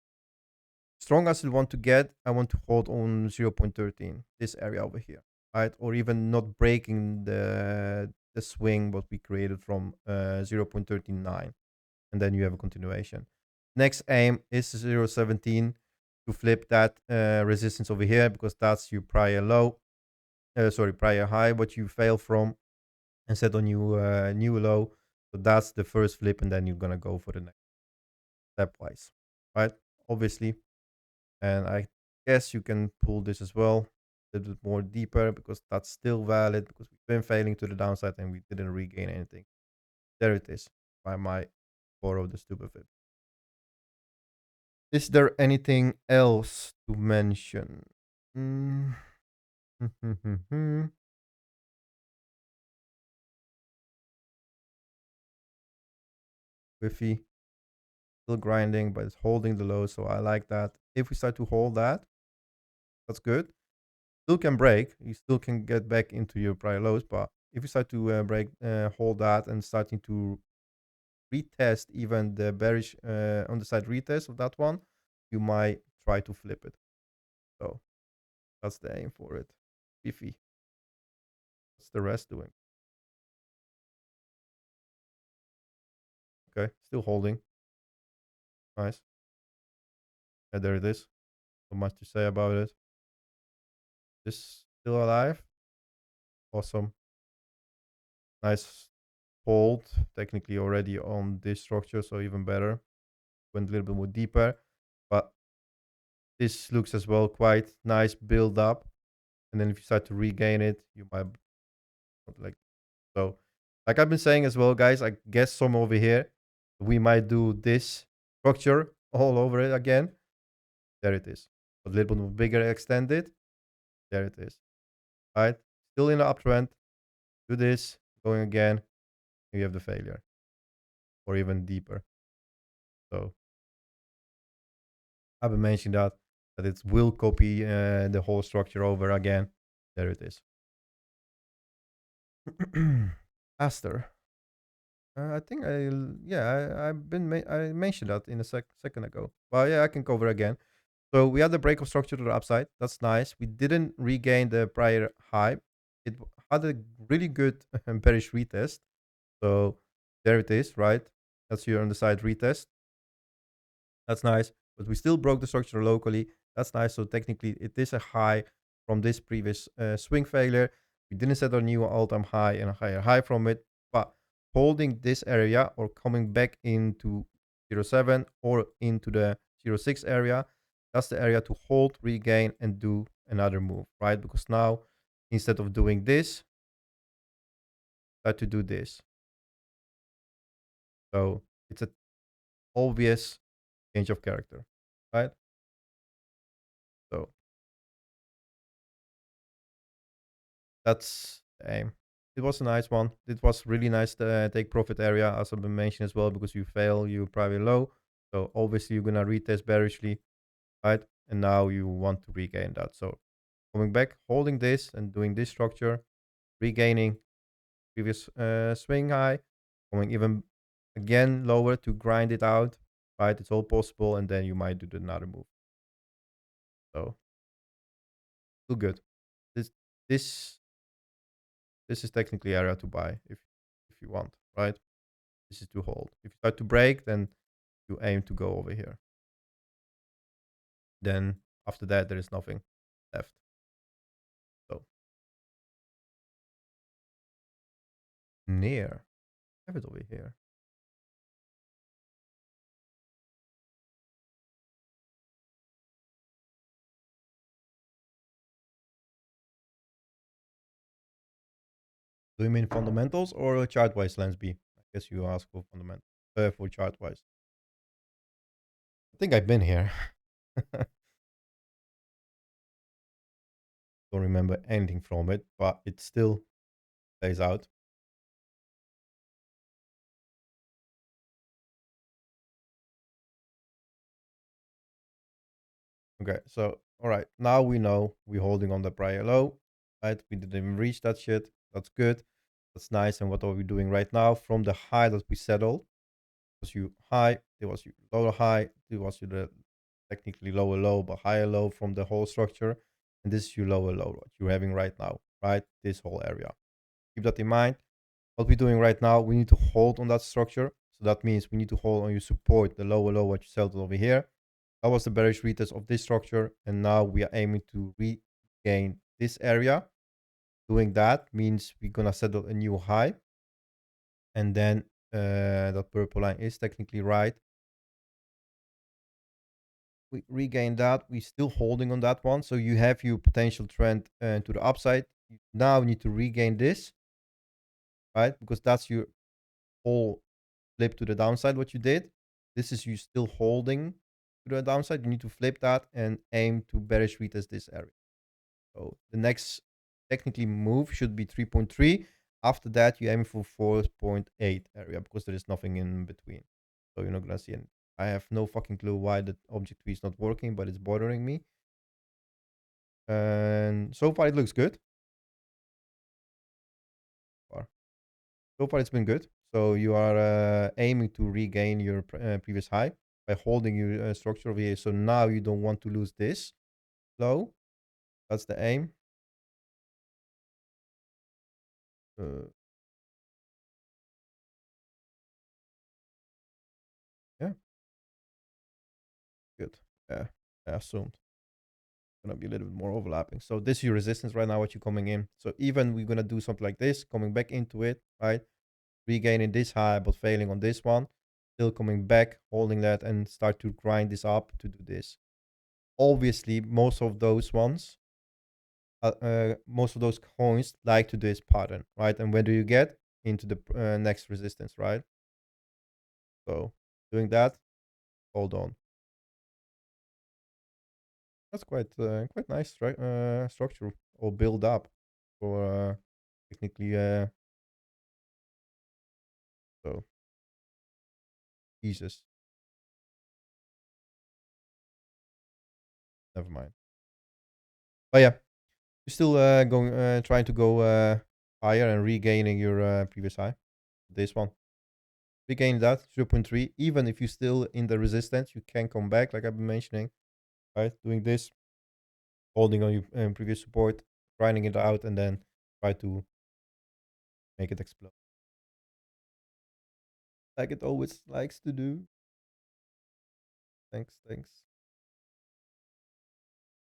strong as I want to get, I want to hold on 0.13, this area over here, right? Or even not breaking the swing what we created from 0.139, and then you have a continuation. Next aim is 0.17 to flip that resistance over here because that's your prior low. Prior high, what you fail from, and set on new low. So that's the first flip, and then you're gonna go for the next stepwise, right? Obviously, and I guess you can pull this as well a little bit more deeper because that's still valid because we've been failing to the downside and we didn't regain anything. There it is. By my borrow the stupid flip. Is there anything else to mention? Wiffy. Still grinding, but it's holding the low, so I like that. If we start to hold that, that's good. Still can break. You still can get back into your prior lows, but if you start to hold that and starting to retest even the bearish on the side retest of that one, you might try to flip it. So that's the aim for it. Beefy. What's the rest doing? Okay, still holding. Nice. Yeah, there it is. Not much to say about it. This still alive. Awesome. Nice hold. Technically already on this structure, so even better. Went a little bit more deeper. But this looks as well quite nice build up. And then if you start to regain it, you might like so. Like I've been saying as well, guys, I guess some over here, we might do this structure all over it again. There it is. A little bit bigger extended. There it is. All right. Still in the uptrend. Do this. Going again. You have the failure. Or even deeper. So I've been mentioning that it will copy the whole structure over again. There it is. Aster. I think I mentioned that in a second ago. Well, yeah, I can cover again. So we had the break of structure to the upside. That's nice. We didn't regain the prior high. It had a really good bearish retest. So there it is, right? That's your on the side retest. That's nice. But we still broke the structure locally. That's nice. So technically, it is a high from this previous swing failure. We didn't set a new all-time high and a higher high from it. But holding this area or coming back into 0.7 or into the 0.6 area, That's the area to hold, regain, and do another move, right? Because now, instead of doing this, I have to do this. So it's an obvious change of character, right? So that's the aim. It was a nice one. It was really nice to take profit area, as I've been mentioned as well, because you fail, you probably low. So obviously you're gonna retest bearishly, right? And now you want to regain that. So coming back, holding this and doing this structure, regaining previous swing high, going even again lower to grind it out, right? It's all possible, and then you might do another move. So still good. This this this is technically area to buy if you want, right? This is to hold. If you start to break, then you aim to go over here. Then after that, there is nothing left. So near, I have it over here. Do you mean fundamentals or chart-wise lens B? I guess you ask for fundamental, for chart-wise. I think I've been here. Don't remember anything from it, but it still plays out. Okay, so all right, now we know we're holding on the prior low, right? We didn't even reach that shit. That's good. That's nice. And what are we doing right now? From the high that we settled, was you high, it was you lower high, it was you the technically lower low, but higher low from the whole structure. And this is your lower low, what you're having right now, right? This whole area. Keep that in mind. What we're doing right now, we need to hold on that structure. So that means we need to hold on your support, the lower low, what you settled over here. That was the bearish retest of this structure. And now we are aiming to regain this area. Doing that means we're going to settle a new high. And then that purple line is technically right. We regain that. We're still holding on that one. So you have your potential trend to the upside. You now need to regain this, right? Because that's your whole flip to the downside, what you did. This is you still holding to the downside. You need to flip that and aim to bearish retest this area. So the next technically move should be 3.3. After that, you aim for 4.8 area because there is nothing in between. So you're not going to see anything. I have no fucking clue why the object tree is not working, but it's bothering me. And so far it looks good. So far it's been good. So you are aiming to regain your previous high by holding your structure over here. So now you don't want to lose this low. That's the aim. Yeah, good. Yeah, I assumed. Gonna be a little bit more overlapping. So this is your resistance right now, what you're coming in. So even we're gonna do something like this, coming back into it, right? Regaining this high, but failing on this one. Still coming back, holding that, and start to grind this up to do this. Obviously, most of those coins like to do this pattern, right? And when do you get into the next resistance, right? So doing that, hold on. That's quite nice, right? Structure or build up for technically. So Jesus, never mind. But yeah, you're still trying to go higher and regaining your previous high. This one, regain that 0.3. Even if you're still in the resistance, you can come back, like I've been mentioning, right? Doing this, holding on your previous support, grinding it out, and then try to make it explode, like it always likes to do. Thanks, thanks,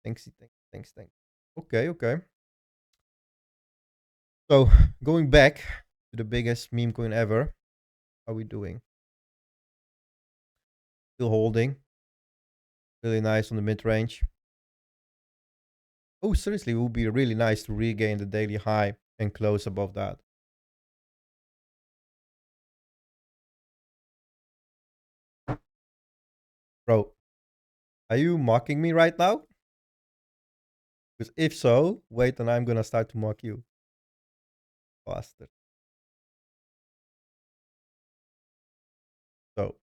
thanks. Okay. So going back to the biggest meme coin ever, how are we doing? Still holding. Really nice on the mid-range. Oh, seriously, it would be really nice to regain the daily high and close above that. Bro, are you mocking me right now? Because if so, wait and I'm gonna start to mock you. Bastard. So,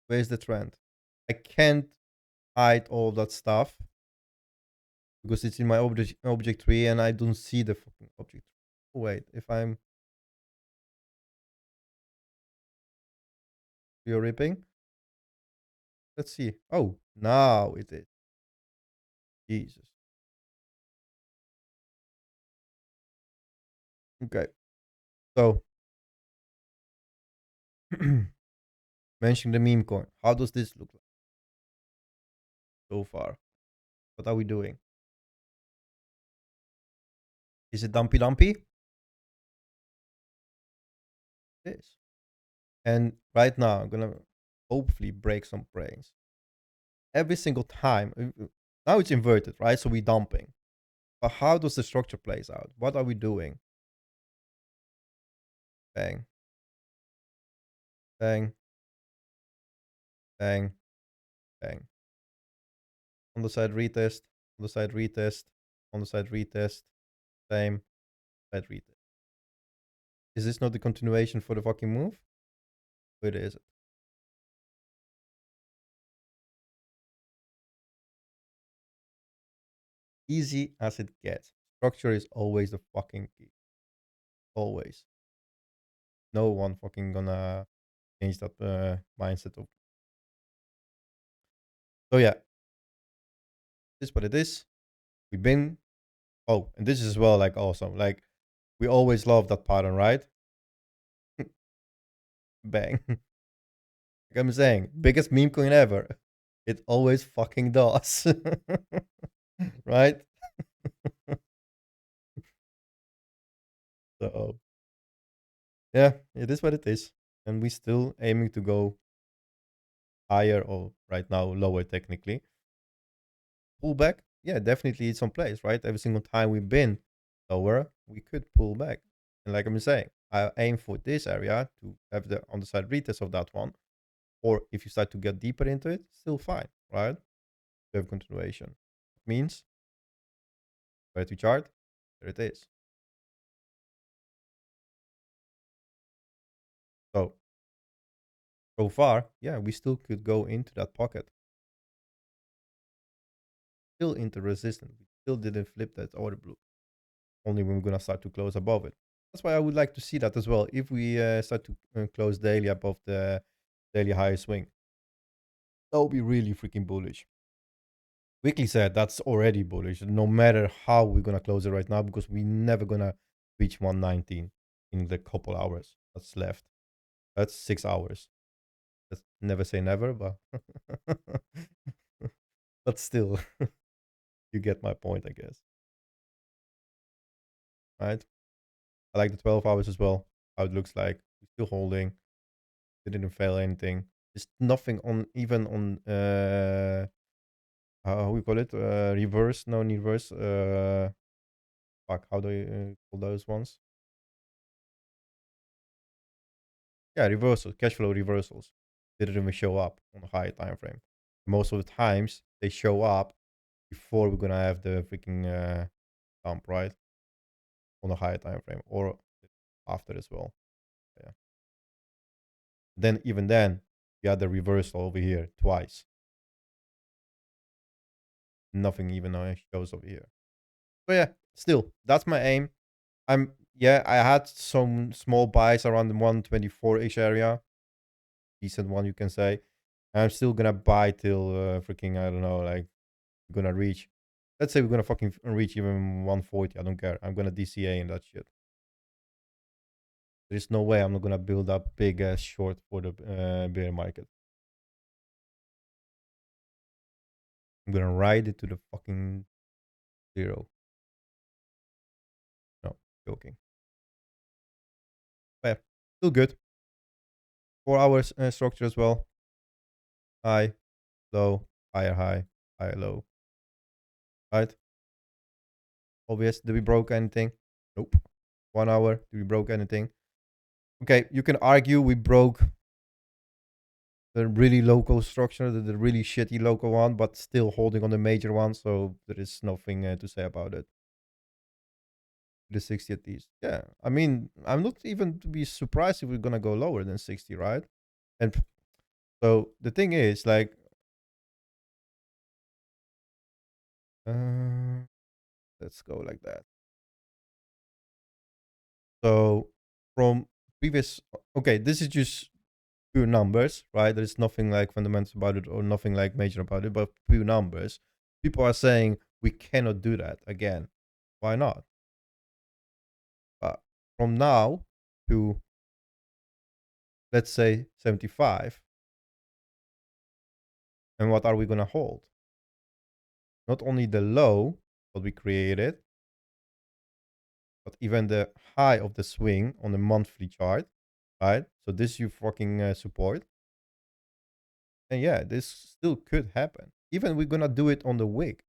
where's the trend? I can't hide all that stuff because it's in my object tree and I don't see the fucking object. Wait, if I'm you're ripping, let's see. Oh, now it is. Jesus. Okay. So mention the meme coin. How does this look like so far? What are we doing? Is it dumpy dumpy? It is. And right now I'm gonna hopefully break some brains. Every single time. Now it's inverted, right? So we're dumping. But how does the structure plays out? What are we doing? Bang. Bang. Bang. Bang. On the side retest. On the side retest. On the side retest. Same. Side retest. Is this not the continuation for the fucking move? Where is it? Easy as it gets. Structure is always the fucking key. Always. No one fucking gonna change that mindset of. So yeah, this is what it is. We've been. Oh, and this is as well like awesome. Like we always love that pattern, right? Bang. Like I'm saying, biggest meme coin ever. It always fucking does. Right? So yeah, it is what it is. And we still aiming to go higher or right now lower technically. Pull back, yeah, definitely it's on place, right? Every single time we've been lower, we could pull back. And like I'm saying, I aim for this area to have the on the side retest of that one. Or if you start to get deeper into it, still fine, right? We have continuation. It means where to chart, there it is. So far, yeah, we still could go into that pocket. Still into resistance. We still didn't flip that order blue. Only when we're gonna start to close above it. That's why I would like to see that as well. If we start to close daily above the daily high swing, that would be really freaking bullish. Weekly said that's already bullish, no matter how we're gonna close it right now, because we're never gonna reach 119 in the couple hours that's left. That's 6 hours. Let's never say never, but but still, you get my point, I guess. Right? I like the 12 hours as well. How it looks like. We're still holding. They didn't fail anything. There's nothing on even on how we call it reverse, no reverse. Fuck, how do you call those ones? Yeah, reversals, cash flow reversals. They didn't even show up on a high time frame. Most of the times they show up before we're gonna have the freaking dump, right? On a higher time frame or after as well. Yeah. Then even then, you had the reversal over here twice. Nothing even shows over here. But yeah, still, that's my aim. I had some small buys around the 124-ish area. Decent one, you can say. I'm still gonna buy till freaking, I don't know, like, we're gonna reach. Let's say we're gonna fucking reach even 140. I don't care. I'm gonna DCA in that shit. There's no way I'm not gonna build up big ass short for the bear market. I'm gonna ride it to the fucking zero. No, joking. Still good. 4 hour structure as well. High, low, higher high, higher low. Right? Obvious. Did we broke anything? Nope. 1 hour. Did we broke anything? Okay, you can argue we broke the really local structure, the really shitty local one, but still holding on the major one, so there is nothing to say about it. The 60 at least. Yeah, I mean, I'm not even to be surprised if we're gonna go lower than 60, right? And so the thing is, like, uh, let's go like that. So from previous, okay, this is just pure numbers, right? There's nothing like fundamental about it or nothing like major about it, but pure numbers. People are saying we cannot do that again. Why not? But from now to, let's say, 75, and what are we going to hold? Not only the low, what we created, but even the high of the swing on the monthly chart, right? So this you fucking support. And yeah, this still could happen. Even we're going to do it on the wick,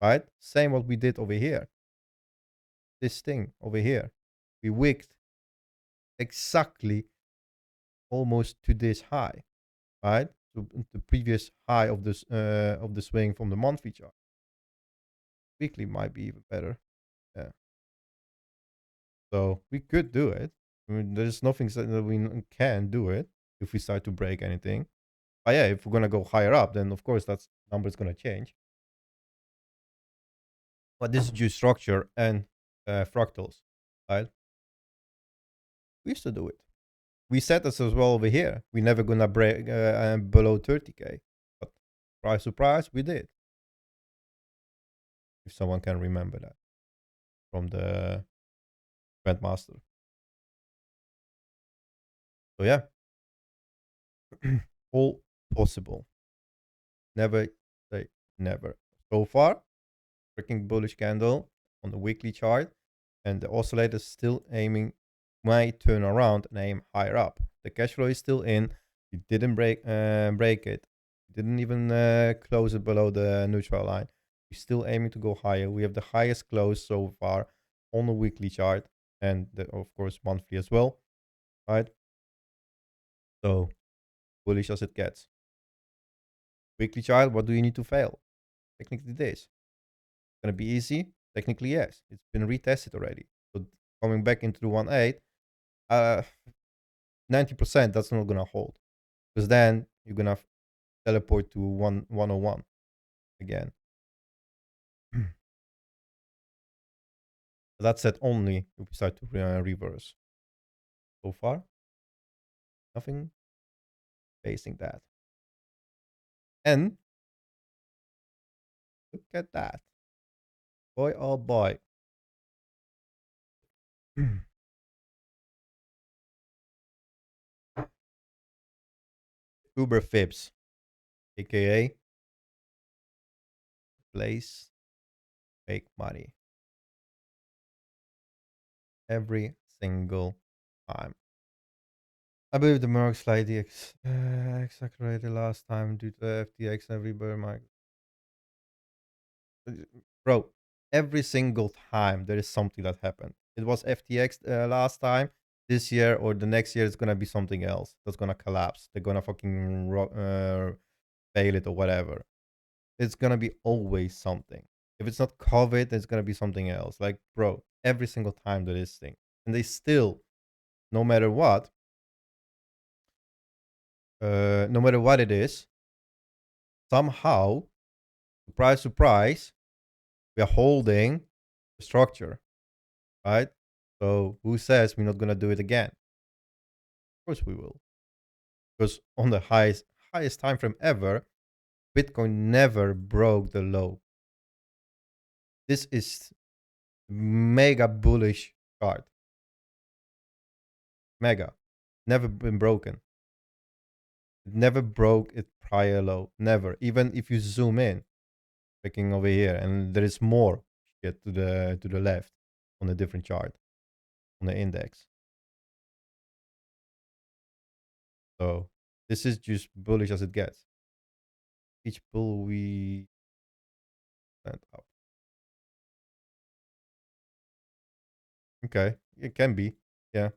right? Same what we did over here. This thing over here. We wicked exactly almost to this high, right? To the previous high of this of the swing from the monthly chart. Weekly might be even better. Yeah. So we could do it. I mean, there's nothing that we can do it if we start to break anything. But yeah, if we're gonna go higher up, then of course that number is gonna change. But this is just structure and fractals, right? We used to do it. We set this as well over here. We're never gonna break below 30k. But surprise, we did. If someone can remember that from the Grandmaster. So yeah, all possible. Never say never. So far, freaking bullish candle on the weekly chart, and the oscillator is still aiming, might turn around and aim higher up. The cash flow is still in. You didn't break it. You didn't even close it below the neutral line. We're still aiming to go higher. We have the highest close so far on the weekly chart, and of course monthly as well, right? So bullish as it gets. Weekly chart, what do you need to fail? Technically this. Gonna be easy? Technically, yes. It's been retested already. So coming back into the 1.8, 90% that's not gonna hold. Because then you're gonna teleport to 101 again. That's it only if we start to reverse. So far, nothing facing that. And look at that. Boy, oh boy. Uber Fibs, aka place fake money every single time. I believe the market slightly exaggerated last time due to FTX every bear market. Bro, every single time there is something that happened. It was FTX last time. This year or the next year, it's gonna be something else that's gonna collapse. They're gonna fucking fail it or whatever. It's gonna be always something. If it's not COVID, it's gonna be something else. Like, bro, every single time there is thing, and they still, no matter what, no matter what it is, somehow, surprise, surprise, we are holding the structure, right? So who says we're not gonna do it again? Of course we will, because on the highest time frame ever, Bitcoin never broke the low. This is mega bullish chart. Mega, never been broken. It never broke its prior low. Never. Even if you zoom in, clicking over here, and there is more shit to the left on a different chart on the index. So this is just bullish as it gets. Each bull we send out. Okay, it can be. Yeah.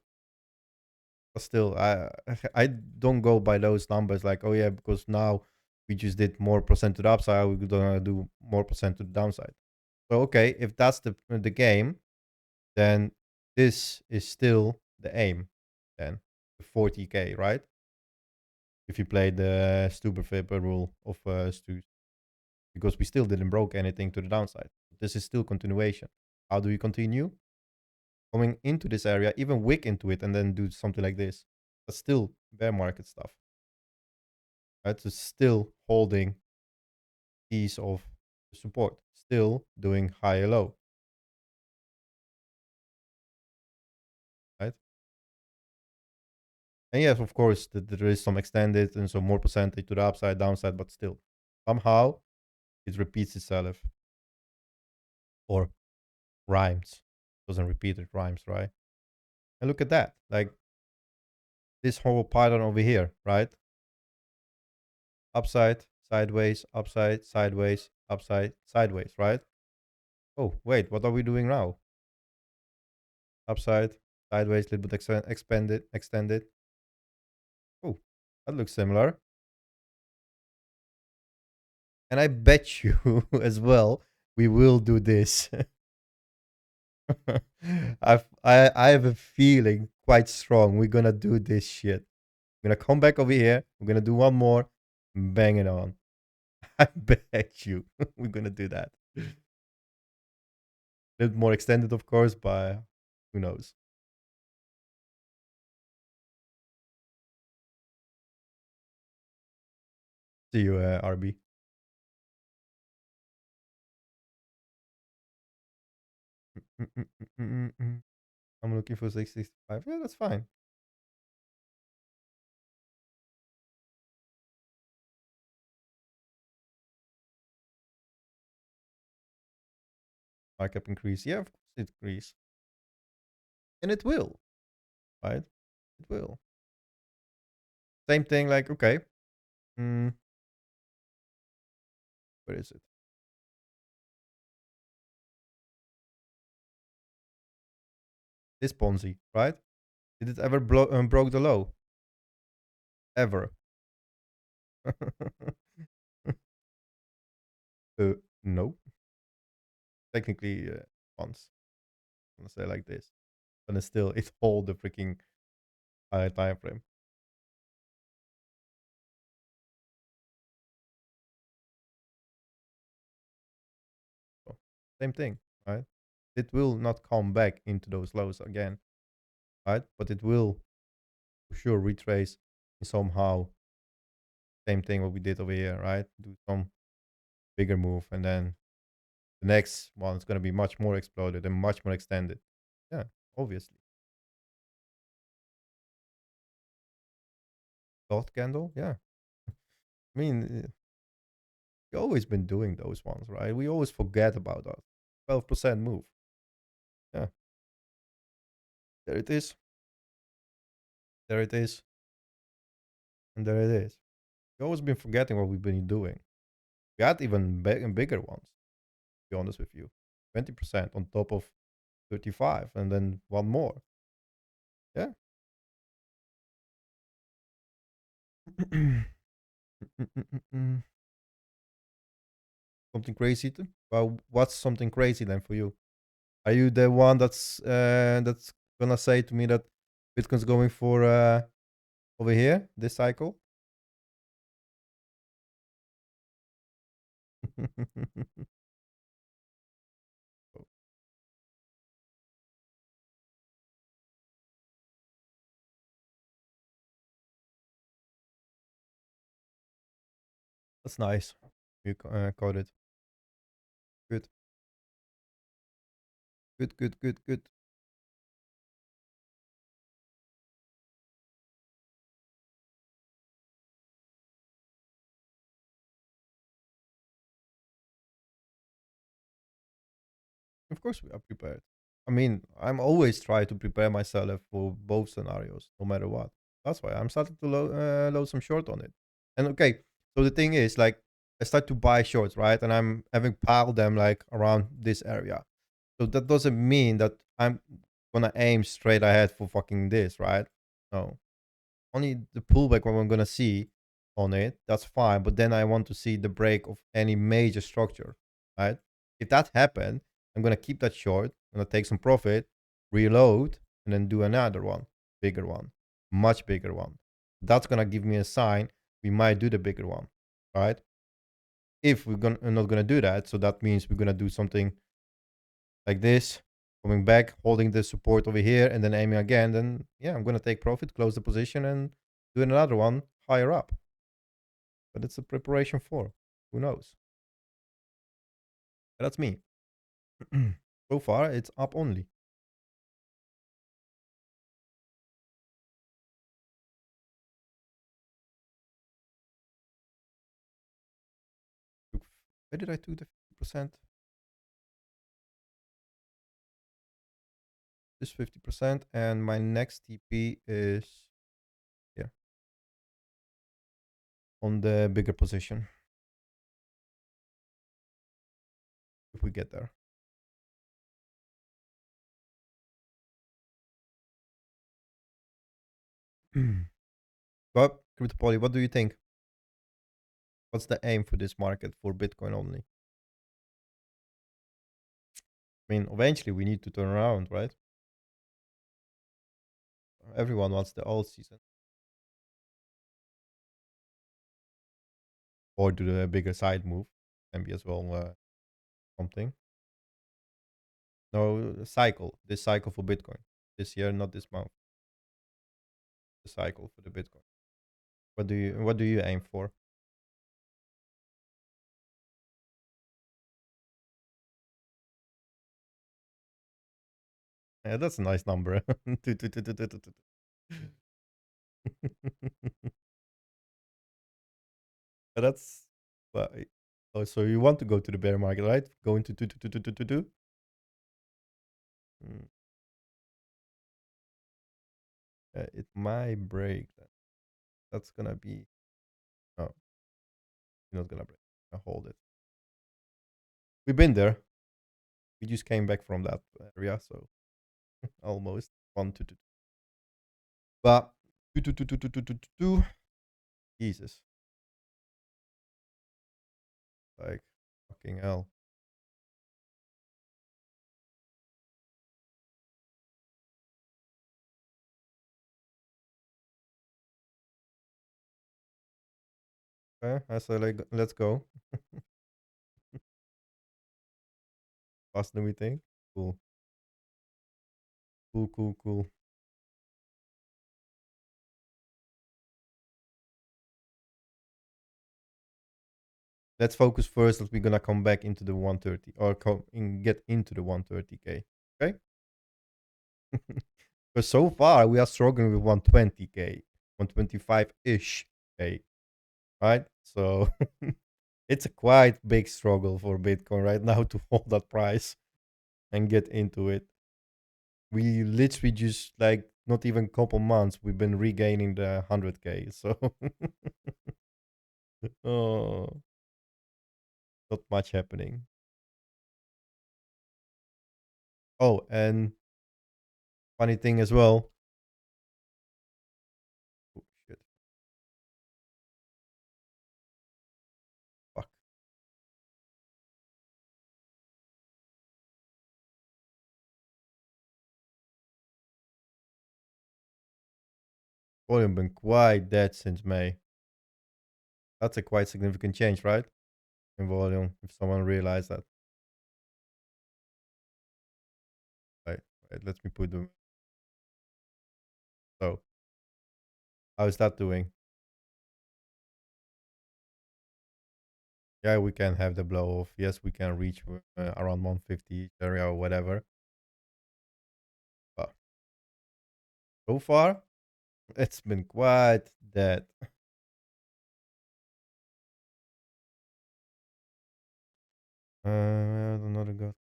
But still, I don't go by those numbers like, oh yeah, because now we just did more percent to the upside, we're gonna do more percent to the downside. So okay, if that's the game, then this is still the aim. Then the 40k, right? If you play the stupid rule of Stu, because we still didn't broke anything to the downside. This is still continuation. How do we continue? Coming into this area, even wick into it, and then do something like this. But still bear market stuff. Right? So still holding piece of support. Still doing higher low. Right? And yes, of course, there is some extended and some more percentage to the upside, downside, but still, somehow it repeats itself or rhymes. Doesn't repeat, it rhymes, right? And look at that. Like this whole pattern over here, right? Upside, sideways, upside, sideways, upside, sideways, right? Oh, wait, what are we doing now? Upside, sideways, a little bit expanded, extended. Oh, that looks similar. And I bet you as well, we will do this. I have a feeling quite strong we're gonna do this shit. We're gonna come back over here. We're gonna do one more, bang it on. I bet you we're gonna do that. A little more extended, of course, but who knows? See you, RB. I'm looking for 665. Yeah, that's fine. Markup increase. Yeah, of course it increase. And it will, right? It will. Same thing, like, okay. Where is it? This Ponzi, right? Did it ever broke the low? Ever? No. Technically, once. I'm gonna say like this, but it's still it hold the freaking higher time frame. So, same thing, right? It will not come back into those lows again, right? But it will for sure retrace somehow. Same thing what we did over here, right? Do some bigger move, and then the next one is gonna be much more exploded and much more extended. Yeah, obviously. Dot candle, yeah. I mean, we always been doing those ones, right? We always forget about that 12% move. Yeah, there it is. There it is. And there it is. We always been forgetting what we've been doing. We had even bigger ones, to be honest with you. 20% on top of 35, and then one more. Yeah. Something crazy. Well, what's something crazy then for you? Are you the one that's gonna say to me that Bitcoin's going for over here this cycle? That's nice. You caught it. Good. Good. Good. Good. Good. Of course, we are prepared. I mean, I'm always trying to prepare myself for both scenarios, no matter what. That's why I'm starting to load some short on it. And okay, so the thing is, like, I start to buy shorts, right? And I'm having piled them like around this area. So that doesn't mean that I'm gonna aim straight ahead for fucking this, right? No. Only the pullback what I'm gonna see on it, that's fine. But then I want to see the break of any major structure, right? If that happened, I'm gonna keep that short, I'm gonna take some profit, reload, and then do another one, bigger one, much bigger one. That's gonna give me a sign we might do the bigger one, right? If we're not gonna do that, so that means we're gonna do something like this, coming back, holding the support over here, and then aiming again, then yeah, I'm gonna take profit, close the position, and do another one higher up. But it's a preparation for. Who knows? But that's me. So far, it's up only. Where did I do the 50%? This 50%, and my next TP is here on the bigger position. If we get there. But CryptoPoly, what do you think? What's the aim for this market for Bitcoin only? I mean, eventually we need to turn around, right? Everyone wants the old season or do the bigger side move. Can be as well something. No cycle. This cycle for Bitcoin this year, not this month. The cycle for the Bitcoin. What do you aim for? Yeah, that's a nice number. That's but oh, so you want to go to the bear market, right? Go into two. Mm, it might break. That's gonna be no, you're not gonna break. I'll hold it. We've been there. We just came back from that area, so almost 1 to 2. But two. Jesus, like fucking hell. Okay, I say like let's go. Faster than we think. Cool, cool. Let's focus first that we're gonna come back into the 130 or get into the 130k. Okay. Because so far we are struggling with 120k, 125 ish k, right? So it's a quite big struggle for Bitcoin right now to hold that price and get into it. We literally just like not even a couple months we've been regaining the 100k. So oh, not much happening. Oh, and funny thing as well. Oh, shit. Fuck. Volume been quite dead since May. That's a quite significant change, right? In volume, if someone realized that. Right, let me put the. So, how is that doing? Yeah, we can have the blow off. Yes, we can reach around 150 area or whatever. But so far, it's been quite dead. Another go.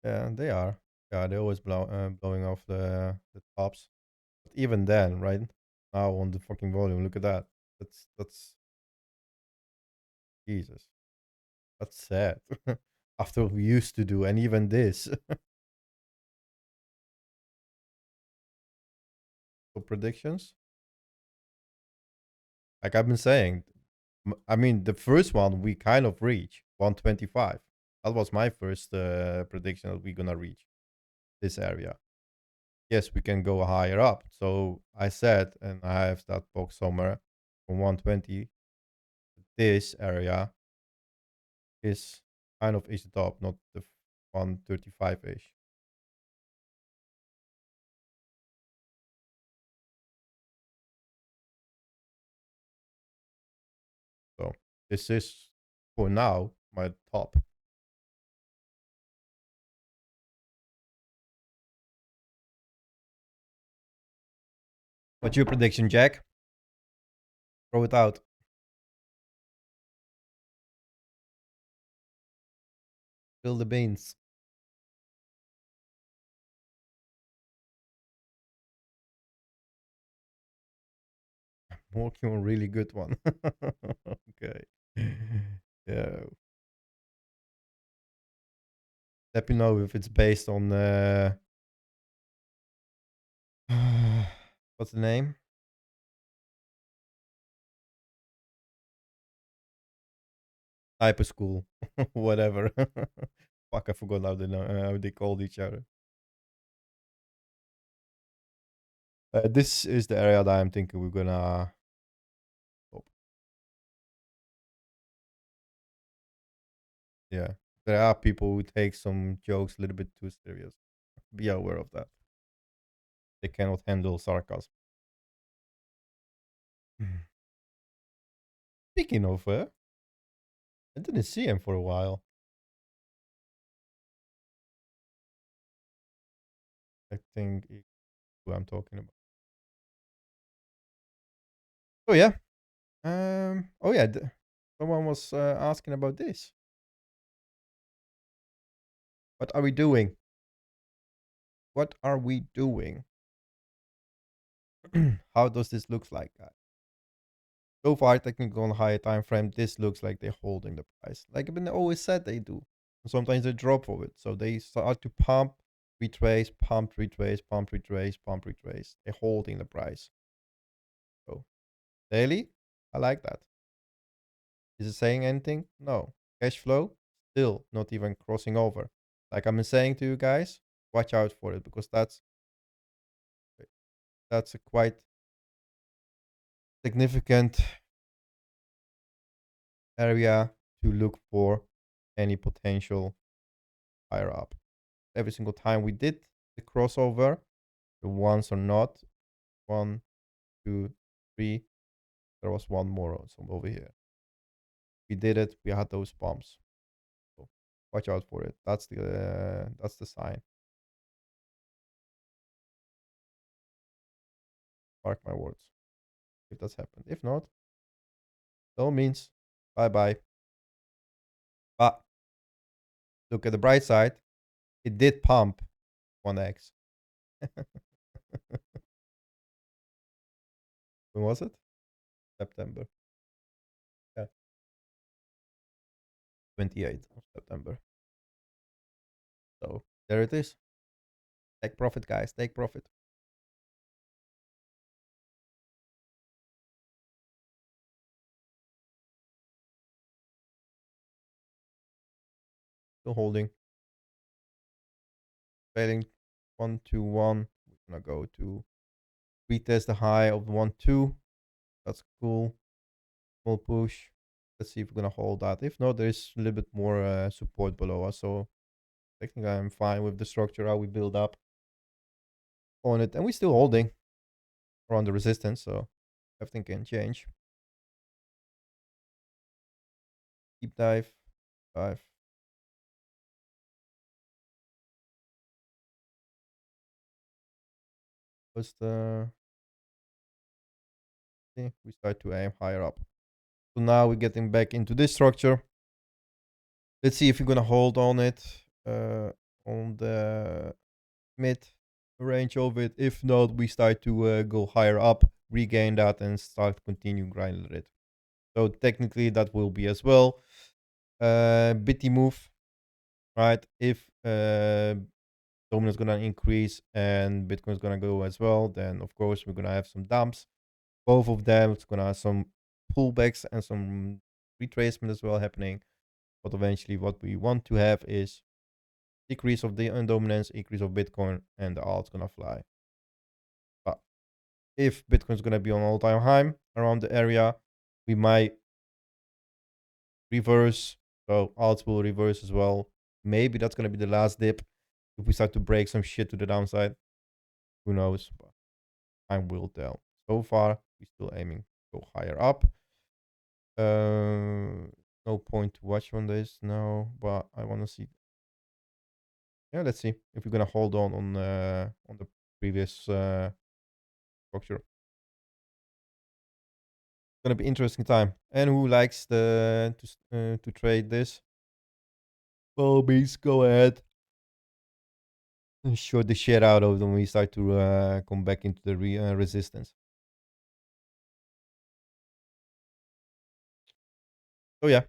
Yeah, they are. Yeah, they always blowing off the tops. But even then, right now on the fucking volume, look at that. That's Jesus. That's sad. After what we used to do, and even this. So predictions, like I've been saying, I mean the first one we kind of reach 125. That was my first prediction that we're gonna reach this area. Yes, we can go higher up. So I said, and I have that box somewhere from 120. This area is kind of is the top, not the 135 ish. So this is for now my top. What's your prediction, Jack? Throw it out. Spill the beans. Working on a really good one. Okay. Yeah. Let me know if it's based on what's the name? Hyper school. Whatever. Fuck, I forgot how how they called each other. This is the area that I'm thinking we're gonna stop. Yeah. There are people who take some jokes a little bit too serious. Be aware of that. They cannot handle sarcasm. Speaking of, I didn't see him for a while. I think who I'm talking about. Oh yeah. Oh yeah. Someone was asking about this. What are we doing? What are we doing? How does this look like, guys? So far, technically on higher time frame, this looks like they're holding the price. Like I've been always said they do. Sometimes they drop of it. So they start to pump, retrace, pump, retrace, pump, retrace, pump, retrace. They're holding the price. So daily, I like that. Is it saying anything? No. Cash flow, still not even crossing over. Like I've been saying to you guys, watch out for it because that's a quite significant area to look for any potential higher up. Every single time we did the crossover, the ones or not, 1, 2, 3. There was one more also over here. We did it. We had those bumps. So watch out for it. That's the sign. Mark my words. If that's happened. If not, all means bye bye. But look at the bright side. It did pump 1x. When was it? September. Yeah. 28th of September. So there it is. Take profit, guys. Take profit. Still holding. Failing 1, 2, 1. We're gonna go to retest the high of 1, 2. That's cool. Small push. Let's see if we're gonna hold that. If not, there is a little bit more support below us. So I think I'm fine with the structure how we build up on it, and we're still holding around the resistance. So everything can change. Deep dive. Dive. What's the? See, we start to aim higher up. So now we're getting back into this structure. Let's see if we're gonna hold on it on the mid range of it. If not, we start to go higher up, regain that, and start continue grinding it. So technically, that will be as well. Bitty move, right? If dominance gonna increase and Bitcoin's gonna go as well, then of course we're gonna have some dumps. Both of them, it's gonna have some pullbacks and some retracement as well happening. But eventually, what we want to have is decrease of the dominance, increase of Bitcoin, and the alt's gonna fly. But if Bitcoin's gonna be on all-time high around the area, we might reverse. So alts will reverse as well. Maybe that's gonna be the last dip. If we start to break some shit to the downside, who knows? But time will tell. So far, we're still aiming to go higher up. No point to watch on this now, but I want to see. Yeah, let's see if we're gonna hold on the previous structure. It's gonna be interesting time. And who likes to trade this? Well, please go ahead and short the shit out of them when we start to come back into the resistance. So yeah. Is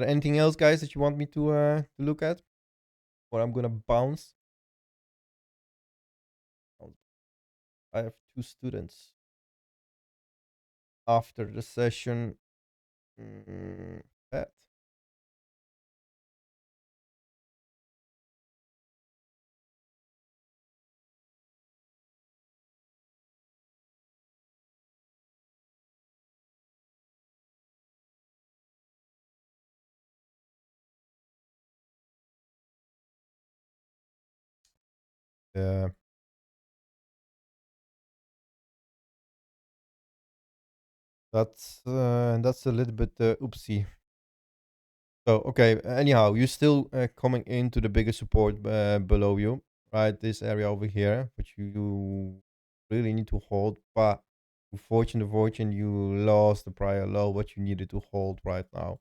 there anything else, guys, that you want me to look at? Or I'm gonna bounce. I have 2 students after the session. That. Yeah. That's a little bit oopsie. So okay, anyhow, you're still coming into the biggest support below you, right? This area over here, which you really need to hold. But unfortunately, you lost the prior low, what you needed to hold right now.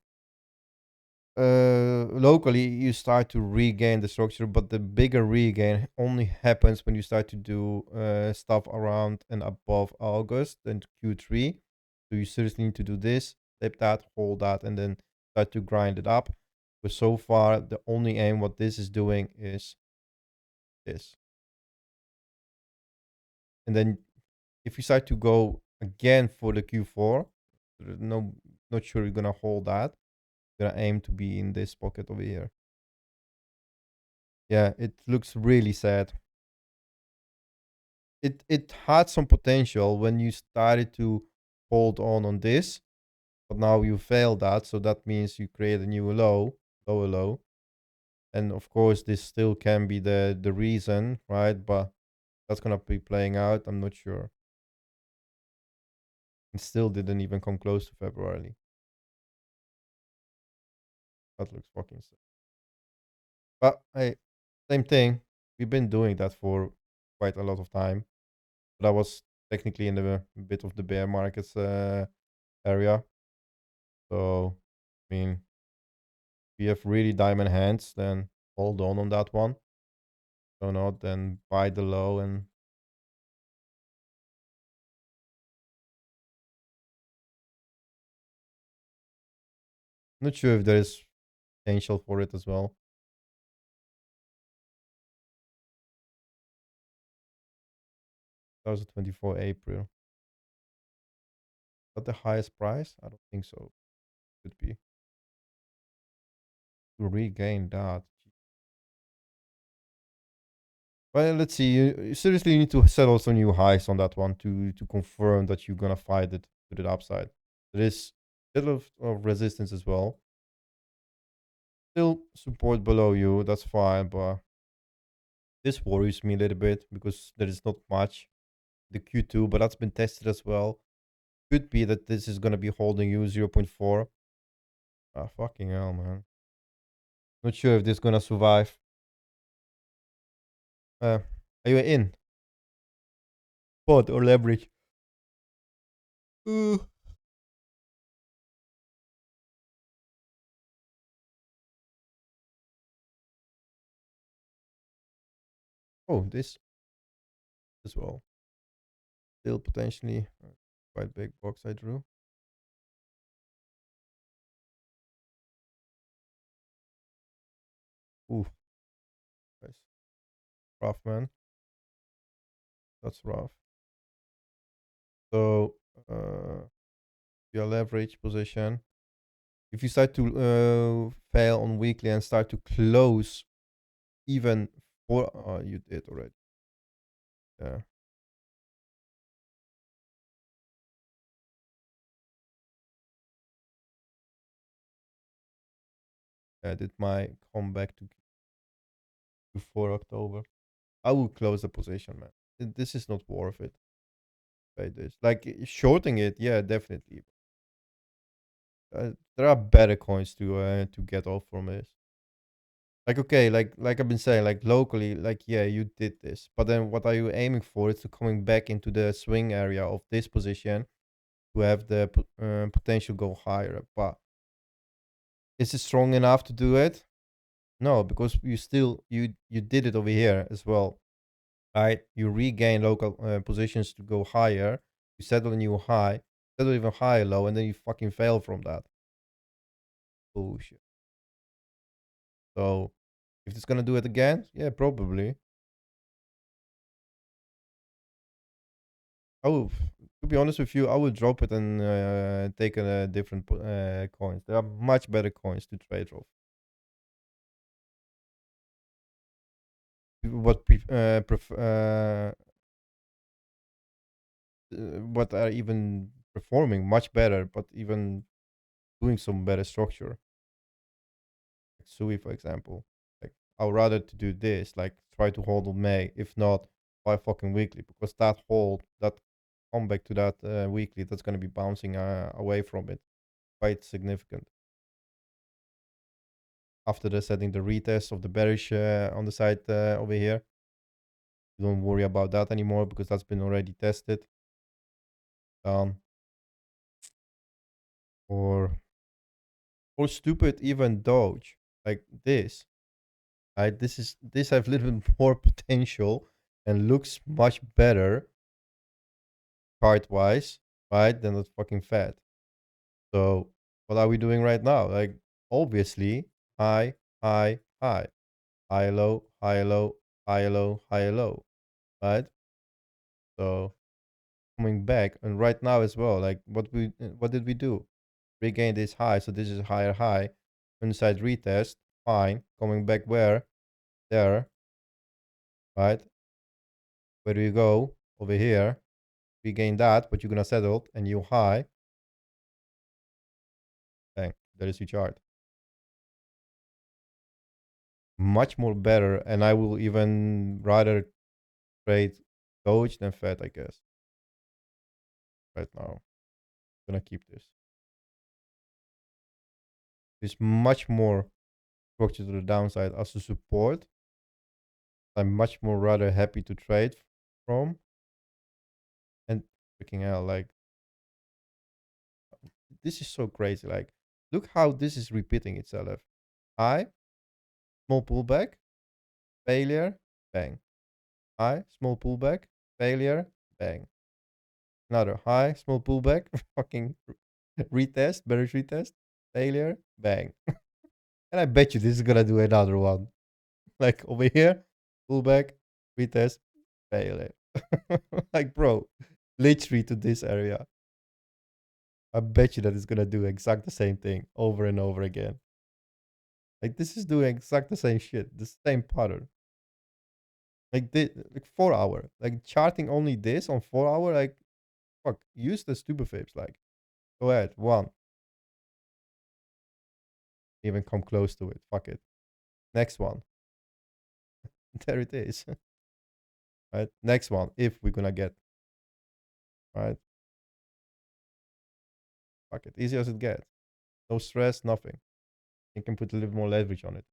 Locally, you start to regain the structure, but the bigger regain only happens when you start to do stuff around and above August and Q3. So you seriously need to do this, flip that, hold that, and then start to grind it up. But so far, the only aim what this is doing is this. And then if you start to go again for the Q4, no, not sure you're gonna hold that. You're gonna aim to be in this pocket over here. Yeah, it looks really sad. It had some potential when you started to hold on this, but now you failed that, so that means you create a new lower low, and of course this still can be the reason, right? But that's gonna be playing out. I'm not sure. It still didn't even come close to February. That looks fucking sick. But hey, same thing. We've been doing that for quite a lot of time. But I was technically in the bit of the bear markets area. So, I mean, if you have really diamond hands, then hold on that one. So not, then buy the low and not sure if there is potential for it as well. 2024 April. Is that the highest price? I don't think so. Could be. To regain that. Well, let's see. You seriously need to set also new highs on that one to confirm that you're gonna fight it to the upside. There is a bit of resistance as well. Still support below you, that's fine, but this worries me a little bit because there is not much. The Q2, but that's been tested as well. Could be that this is gonna be holding you 0.4. Ah, fucking hell, man. Not sure if this is gonna survive. Are you in? Spot or leverage? Uh, Oh, this as well. Still potentially quite big box I drew. Ooh, nice. Rough, man. That's rough. So, your leverage position. If you start to fail on weekly and start to close even for, you did already. Yeah. I did my comeback to before October. I will close the position, man. This is not worth it. Like this, like shorting it, yeah, definitely. There are better coins to get off from this. Like okay, like I've been saying, like locally, like yeah, you did this, but then what are you aiming for? It's to coming back into the swing area of this position to have the potential go higher. But is it strong enough to do it? No, because you did it over here as well, right? You regain local positions to go higher. You settle a new high, settle even higher low, and then you fucking fail from that. Bullshit. So if it's gonna do it again, yeah, probably. I will, to be honest with you, I will drop it and take a different coins. There are much better coins to trade off. What what are even performing much better, but even doing some better structure. Like Sui, for example. Like I would rather to do this, like try to hold on May, if not buy fucking weekly, because that hold, that comeback to that weekly, that's gonna be bouncing away from it quite significant. After the setting the retest of the bearish on the side over here. Don't worry about that anymore because that's been already tested. Or stupid even Doge like this. Right, this have a little bit more potential and looks much better chart wise, right, than that fucking Fed. So what are we doing right now? Like obviously high, high, high, high, low, high, low, high, low, high, low, right? So coming back and right now as well, like what did we do? Regain this high, so this is higher high. Inside retest, fine. Coming back where? There, right? Where do you go? Over here. Regain that, but you're gonna settle and you high. Bang, there is your chart. Much more better, and I will even rather trade Doge than Fed, I guess. Right now. Gonna keep this. It's much more structured to the downside as a support. I'm much more rather happy to trade from. And freaking hell, like this is so crazy. Like, look how this is repeating itself. High, small pullback, failure, bang. High, small pullback, failure, bang. Another high, small pullback, fucking retest, bearish retest, failure, bang. And I bet you this is gonna do another one. Like over here, pullback, retest, failure. Like, bro, literally to this area. I bet you that it's gonna do exact the same thing over and over again. Like this is doing exact the same shit, the same pattern. Like the like 4 hour, like charting only this on 4 hour. Like fuck, use the stupid fibs. Like go ahead, one, even come close to it. Fuck it. Next one, there it is. Right, next one, if we're gonna get right. Fuck it, easy as it gets. No stress, nothing. You can put a little more leverage on it.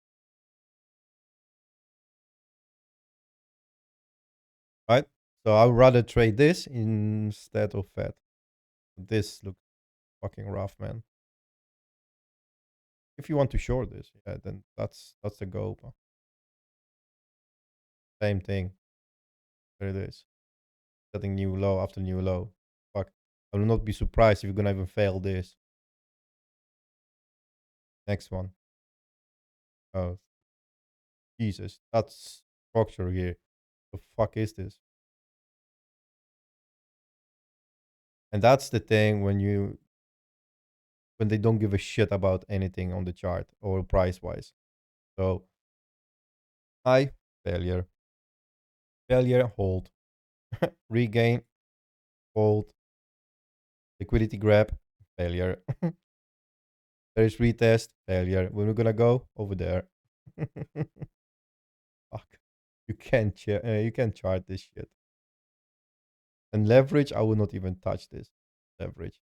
Right. So I would rather trade this instead of Fed. This looks fucking rough, man. If you want to short this, yeah, then that's the go. Same thing. There it is. Setting new low after new low. Fuck. I will not be surprised if you're gonna even fail this. Next one. Oh, Jesus. That's structure here. The fuck is this? And that's the thing when they don't give a shit about anything on the chart or price wise. So high, failure. Failure, hold. Regain, hold. Liquidity grab, failure. There is retest, failure. When we're gonna go over there. Fuck. You can't chart this shit. And leverage, I will not even touch this. Leverage.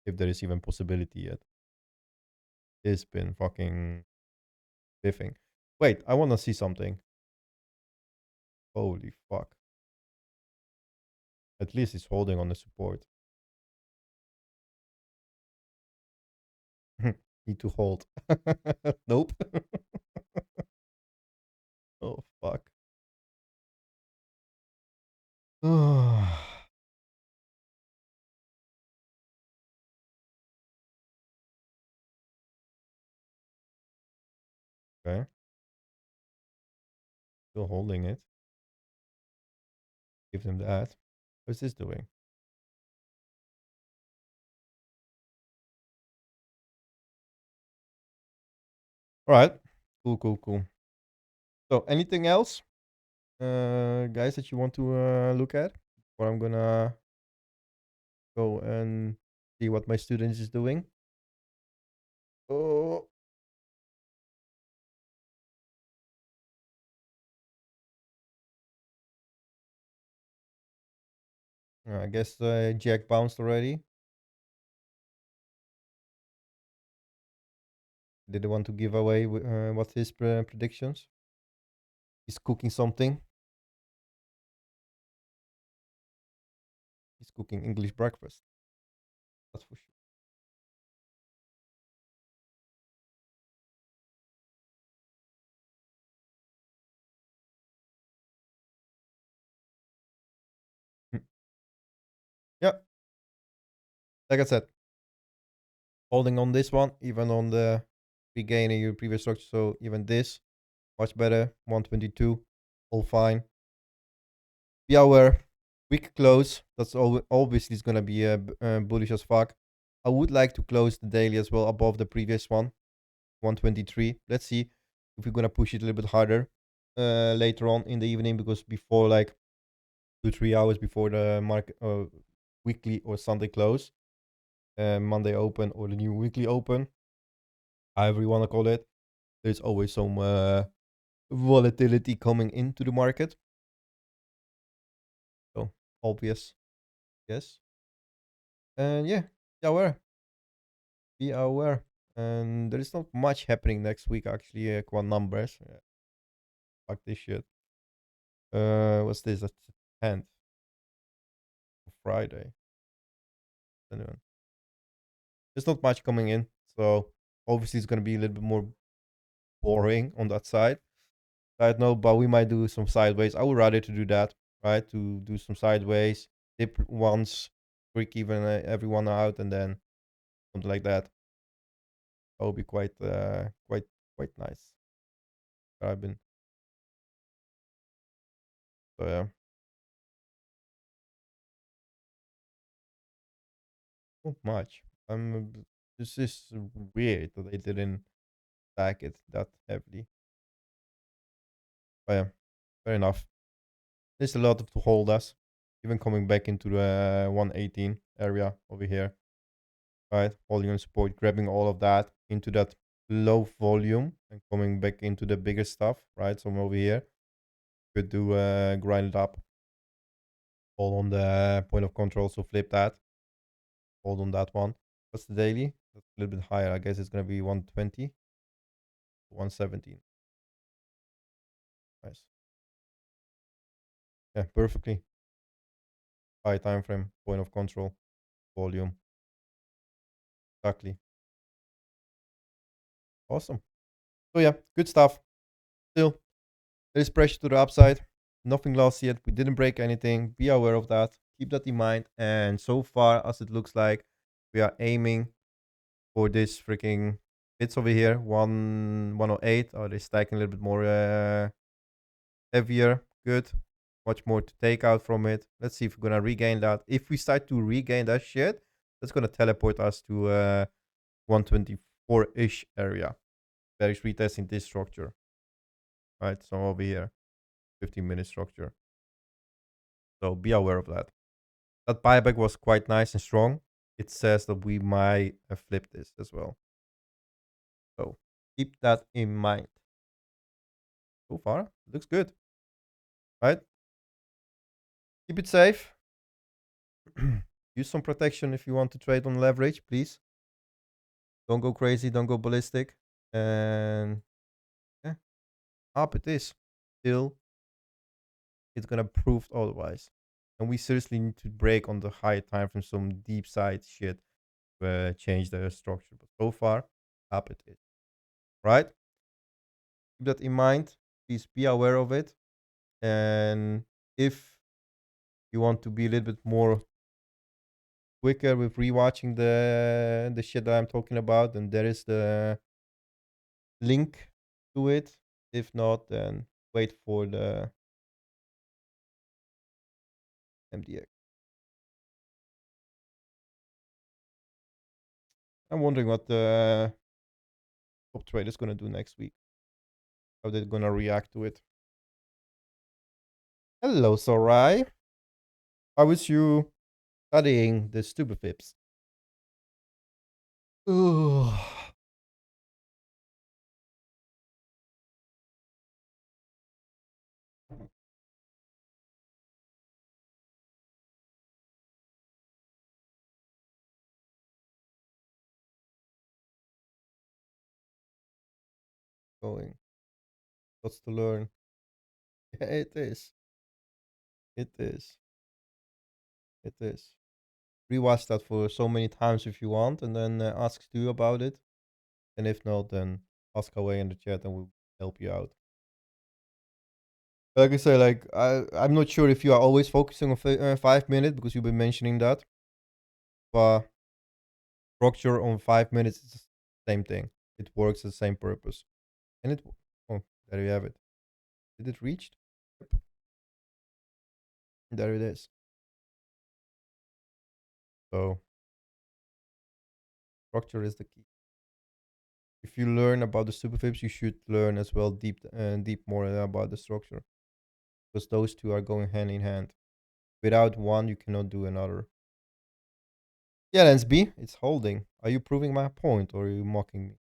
If there is even possibility yet. It's been fucking biffing. Wait, I wanna see something. Holy fuck. At least it's holding on the support. Need to hold. Nope. Oh fuck. Okay. Still holding it. Give them that. What's this doing? All right. Cool, cool, cool. So anything else, guys, that you want to look at? Or I'm gonna go and see what my students is doing. Oh, I guess Jack bounced already. Did they want to give away what's his predictions? He's cooking something. He's cooking English breakfast. That's for sure. Yeah, like I said, holding on this one, even on the regaining your previous structure. So even this, much better. 122, all fine. Be aware, weak close. That's obviously is gonna be bullish as fuck. I would like to close the daily as well above the previous one, 123. Let's see if we're gonna push it a little bit harder later on in the evening, because before like 2-3 hours before the market weekly or Sunday close, Monday open or the new weekly open, however you want to call it, there's always some volatility coming into the market. So obvious, yes. And yeah, be aware. Be aware. And there is not much happening next week actually. Quant numbers. Fuck this shit. What's this? That's the 10th. Friday. Anyway. There's not much coming in. So obviously it's gonna be a little bit more boring on that side. Side note, but we might do some sideways. I would rather to do that, right? To do some sideways, dip once, break even everyone out, and then something like that. That would be quite nice. I've been so yeah, not much. This is weird that they didn't stack it that heavily. But yeah, fair enough. There's a lot to hold us, even coming back into the 118 area over here. Right, holding on support, grabbing all of that into that low volume and coming back into the bigger stuff, right? So over here, could do grind it up, hold on the point of control, so flip that, hold on that one. What's the daily? That's a little bit higher. I guess it's gonna be 120, 117. Nice. Yeah, perfectly. High time frame, point of control, volume. Exactly. Awesome. So yeah, good stuff. Still, there is pressure to the upside. Nothing lost yet. We didn't break anything. Be aware of that. Keep that in mind. And so far, as it looks like, we are aiming for this freaking bits over here. 108. Are they stacking a little bit more heavier? Good. Much more to take out from it. Let's see if we're gonna regain that. If we start to regain that shit, that's gonna teleport us to 124-ish area. There is retesting this structure. Right, so over here, 15-minute structure. So be aware of that. That buyback was quite nice and strong. It says that we might flip this as well. So keep that in mind. So far, it looks good. Right? Keep it safe. Use some protection if you want to trade on leverage, please. Don't go crazy, don't go ballistic. And yeah, up it is. Till it's gonna prove otherwise. And we seriously need to break on the high time from some deep side shit to change the structure. But so far, up it is. Right? Keep that in mind. Please be aware of it. And if you want to be a little bit more quicker with rewatching the shit that I'm talking about, then there is the link to it. If not, then wait for the MDX. I'm wondering what the top trade is gonna do next week. How they're gonna react to it. Hello, Sorai. How is you studying the stupid fips? Ugh. Going. Lots to learn. Yeah, it is. It is. It is. Rewatch that for so many times if you want, and then ask Stu about it. And if not, then ask away in the chat, and we'll help you out. Like I say, like I'm not sure if you are always focusing on 5 minutes because you've been mentioning that, but structure on 5 minutes is the same thing. It works the same purpose, and it. Oh, there you have it. Did it reach? Yep. There it is. So structure is the key. If you learn about the superfibs, you should learn as well deep more about the structure, because those two are going hand in hand. Without one, you cannot do another. Yeah, Lens B, it's holding. Are you proving my point or are you mocking me?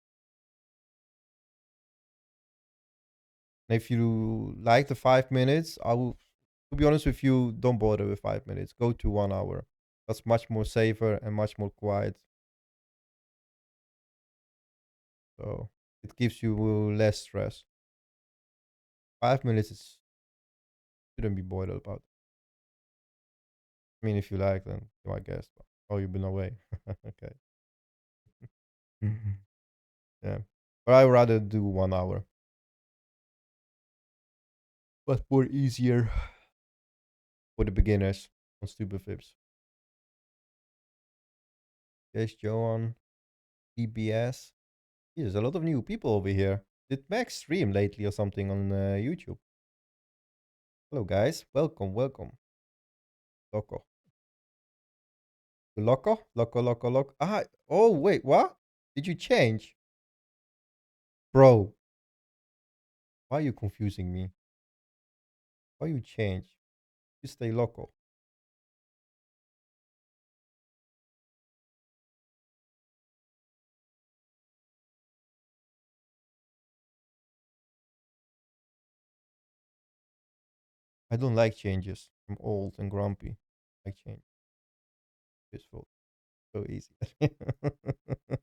And if you like the 5 minutes, I will, to be honest with you, don't bother with 5 minutes. Go to 1 hour. That's much more safer and much more quiet. So it gives you less stress. 5 minutes is shouldn't be bothered about. I mean, if you like, then I guess. Oh, you've been away. Okay. Yeah, but I rather do 1 hour. But more easier for the beginners on stupid fibs. There's Joan, EBS. There's a lot of new people over here. Did Max stream lately or something on YouTube? Hello, guys. Welcome, welcome. Loco. Loco? Loco, loco, loco. Ah, oh, wait, what? Did you change? Bro. Why are you confusing me? Why you change? You stay loco. I don't like changes. I'm old and grumpy. I change. Peaceful. So easy.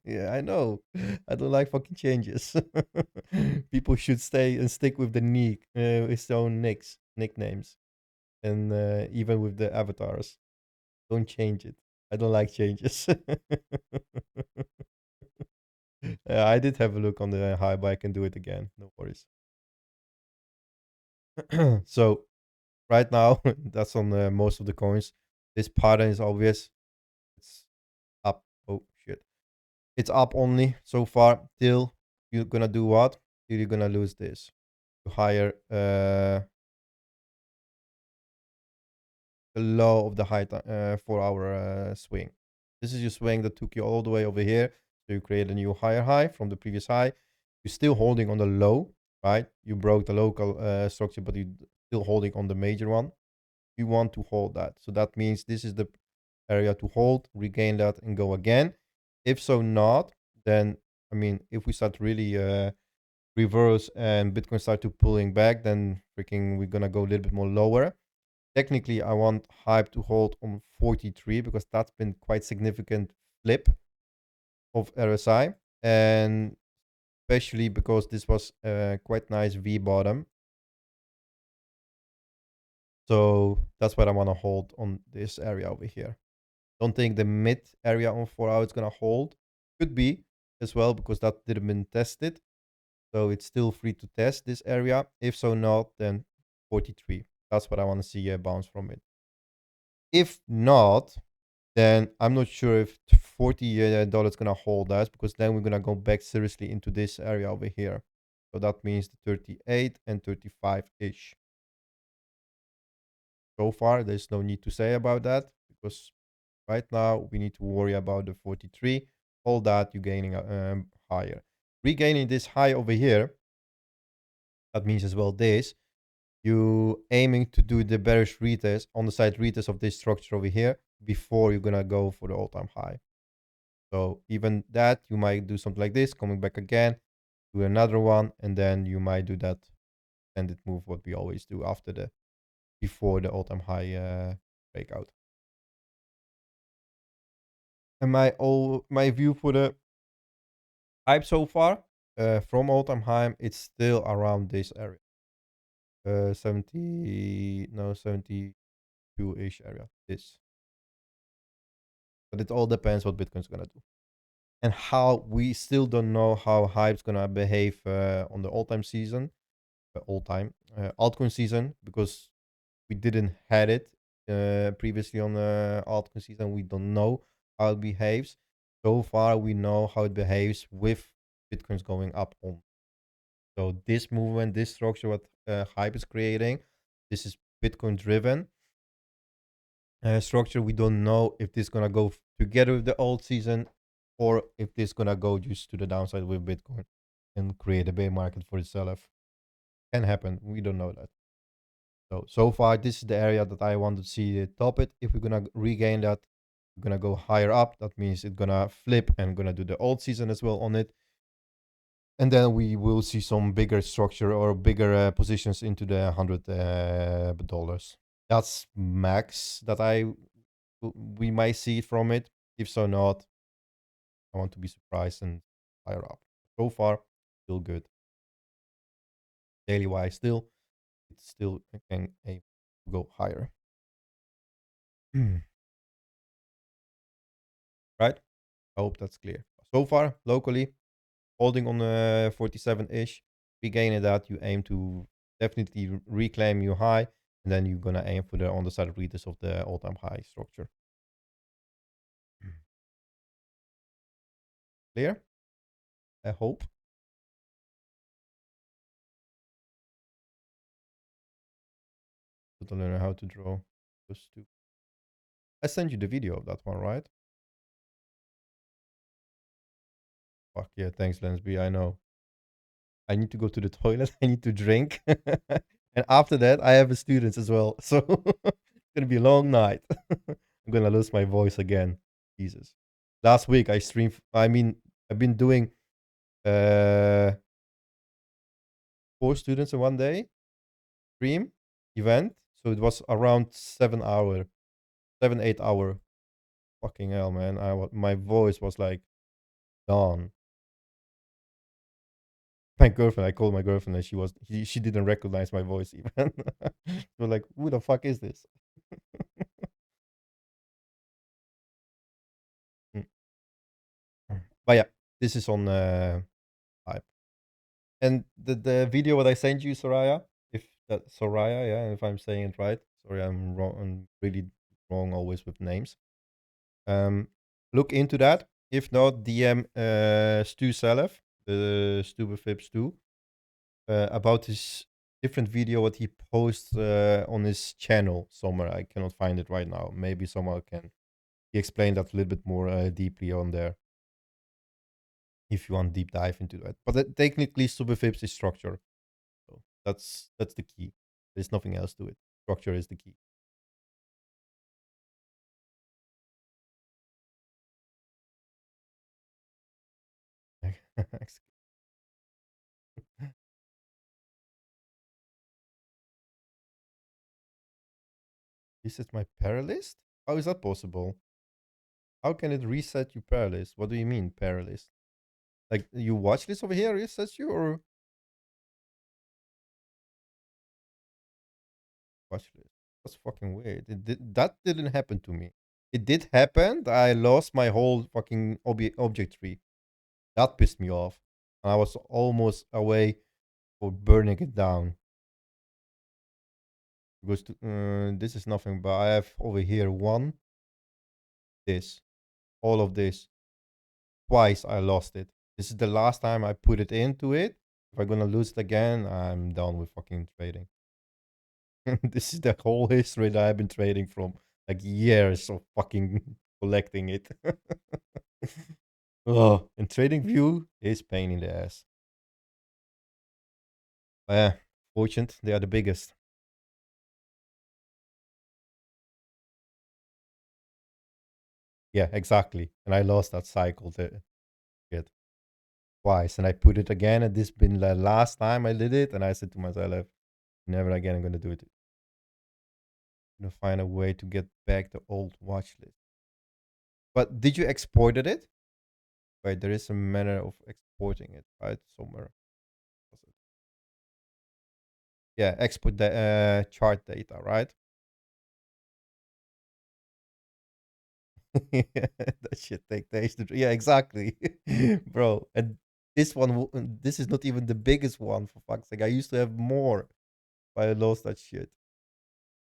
Yeah, I know. I don't like fucking changes. People should stay and stick with the with their own nicknames, and even with the avatars. Don't change it. I don't like changes. I did have a look on the high, but I can do it again. No worries. So right now. That's on most of the coins. This pattern is obvious. It's up. Oh shit! It's up only so far. Till you're gonna do what? Till you're gonna lose this to higher the low of the high 4-hour swing. This is your swing that took you all the way over here. So you create a new higher high from the previous high. You're still holding on the low, right? You broke the local structure, but you're still holding on the major one. You want to hold that. So that means this is the area to hold, regain that, and go again. If so not, then, I mean, if we start really reverse and Bitcoin start to pulling back, then freaking we're going to go a little bit more lower. Technically, I want hype to hold on 43 because that's been quite significant flip of RSI. And especially because this was a quite nice V bottom. So that's what I want to hold on this area over here. Don't think the mid area on 4 hours is going to hold. Could be as well because that didn't been tested. So it's still free to test this area. If so not, then 43. That's what I want to see a bounce from it. If not, then I'm not sure if $40 gonna hold us because then we're gonna go back seriously into this area over here. So that means the 38 and 35-ish. So far, there's no need to say about that because right now we need to worry about the 43. All that you're gaining higher. Regaining this high over here, that means as well this. You aiming to do the bearish retest on the side retest of this structure over here before you're gonna go for the all-time high. So even that, you might do something like this, coming back again, do another one, and then you might do that extended move, what we always do after before the all-time high breakout. And my view for the hype so far, from all-time high, it's still around this area. 72-ish area, this. But it all depends what Bitcoin's gonna do. And how we still don't know how hype's gonna behave on the all-time season, all-time altcoin season, because we didn't had it previously on the altcoin season. We don't know how it behaves. So far, we know how it behaves with Bitcoins going up on. So this movement, this structure, what hype is creating, this is Bitcoin driven structure. We don't know if this is gonna go together with the old season or if this is gonna go just to the downside with Bitcoin and create a bear market for itself. Can happen. We don't know that. So far, this is the area that I want to see top it. If we're gonna regain that, we're gonna go higher up. That means it's gonna flip and gonna do the old season as well on it. And then we will see some bigger structure or bigger positions into the $100. That's max that we might see from it. If so not, I want to be surprised and higher up. So far, still good. Daily wise, still, it's still can aim to go higher. Right? I hope that's clear. So far, locally, holding on 47-ish, regaining that, you aim to definitely reclaim your high, and then you're gonna aim for the on the side retest of the all-time high structure. Clear? I hope. To learn how to draw those two. I sent you the video of that one, right? Fuck yeah, thanks, Lensby. I know. I need to go to the toilet. I need to drink. And after that, I have students as well. So it's going to be a long night. I'm going to lose my voice again. Jesus. Last week, I streamed. I mean, I've been doing 4 students in one day stream event. So it was around 7 hour, 7, 8 hour. Fucking hell, man. My voice was like gone. My girlfriend, I called my girlfriend and she didn't recognize my voice even. So like, who the fuck is this? Mm. But yeah, this is on hype. And the video what I sent you, Soraya, if That Soraya, yeah, if I'm saying it right. Sorry, I'm wrong. I'm really wrong always with names. Look into that. If not, DM Stu Salef, the Stupefib Stu, about his different video what he posts on his channel somewhere. I cannot find it right now. Maybe someone can. He explained that a little bit more deeply on there. If you want deep dive into that, but technically, Stupefibs is structure. So that's the key. There's nothing else to it. Structure is the key. This is my paralist? How is that possible? How can it reset your paralist? What do you mean, paralist? Like, you watch this over here resets you, or watch list? That's fucking weird. That didn't happen to me. It did happen. I lost my whole fucking object tree. That pissed me off. And I was almost away for burning it down. Because this is nothing, but I have over here this, all of this. Twice I lost it. This is the last time I put it into it. If I'm gonna lose it again, I'm done with fucking trading. This is the whole history that I've been trading from, like, years of fucking collecting it. Oh, and trading view is pain in the ass. But yeah, fortunate, they are the biggest. Yeah, exactly. And I lost that cycle to it twice. And I put it again, and this been the last time I did it. And I said to myself, never again I'm gonna do it. I'm gonna find a way to get back the old watch list. But did you exported it? Right, there is a manner of exporting it, right? Somewhere. Yeah, export the chart data, right? That shit take days to. Yeah, exactly, bro. And this is not even the biggest one, for fuck's sake. I used to have more, but I lost that shit.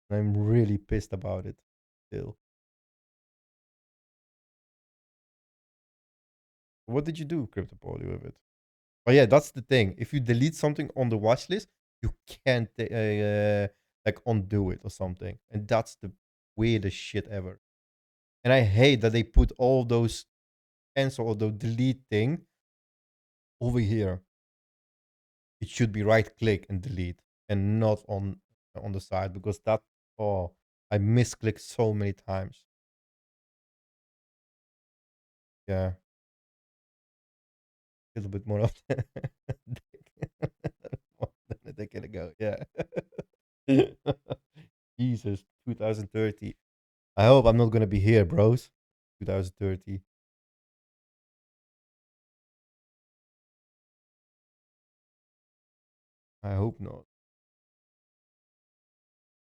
And I'm really pissed about it still. What did you do, CryptoPoly, with it? Oh yeah, that's the thing. If you delete something on the watch list, you can't like undo it or something, and that's the weirdest shit ever. And I hate that they put all those cancel or the delete thing over here. It should be right click and delete, and not on the side, because that, oh, I misclicked so many times. Yeah, a little bit more of a decade ago. Yeah. Jesus, 2030. I hope I'm not gonna be here, bros. 2030. I hope not.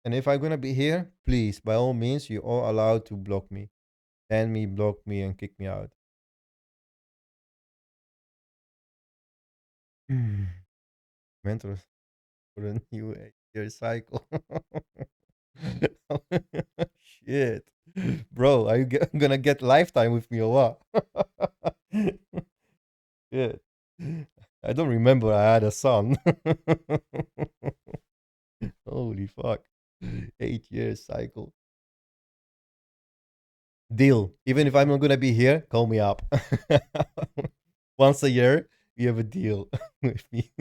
And if I'm gonna be here, please, by all means, you are allowed to block me, ban me, block me, and kick me out. Mentors for a new 8-year cycle. Shit, bro, are you gonna get lifetime with me or what? Shit, I don't remember I had a son. Holy fuck, 8 years cycle. Deal. Even if I'm not gonna be here, call me up. Once a year, you have a deal with me.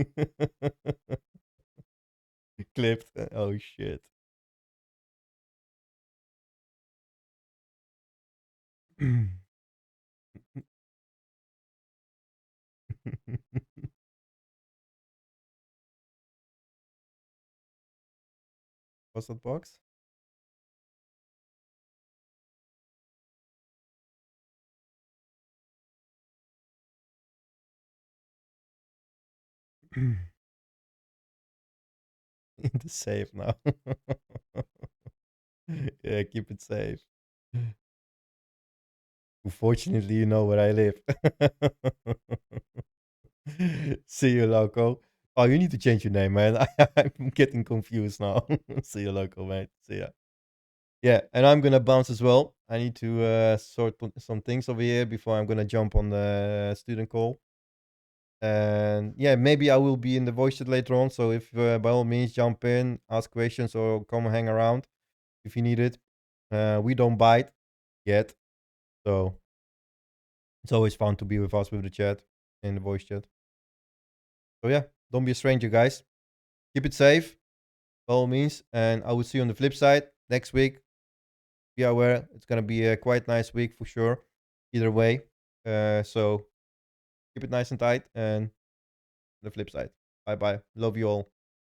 Clipped. Oh shit. What's that box? In the safe now. Yeah, keep it safe. Unfortunately, you know where I live. See you, loco. Oh, you need to change your name, man. I'm getting confused now. See you local, mate. See ya. Yeah, and I'm gonna bounce as well. I need to sort some things over here before I'm gonna jump on the student call. And yeah, maybe I will be in the voice chat later on. So if by all means jump in, ask questions, or come hang around if you need it. We don't bite yet, so it's always fun to be with us with the chat in the voice chat. So yeah, don't be a stranger, guys. Keep it safe, by all means, and I will see you on the flip side next week. Be aware, it's gonna be a quite nice week for sure. Either way, so keep it nice and tight, and the flip side. Bye bye. Love you all.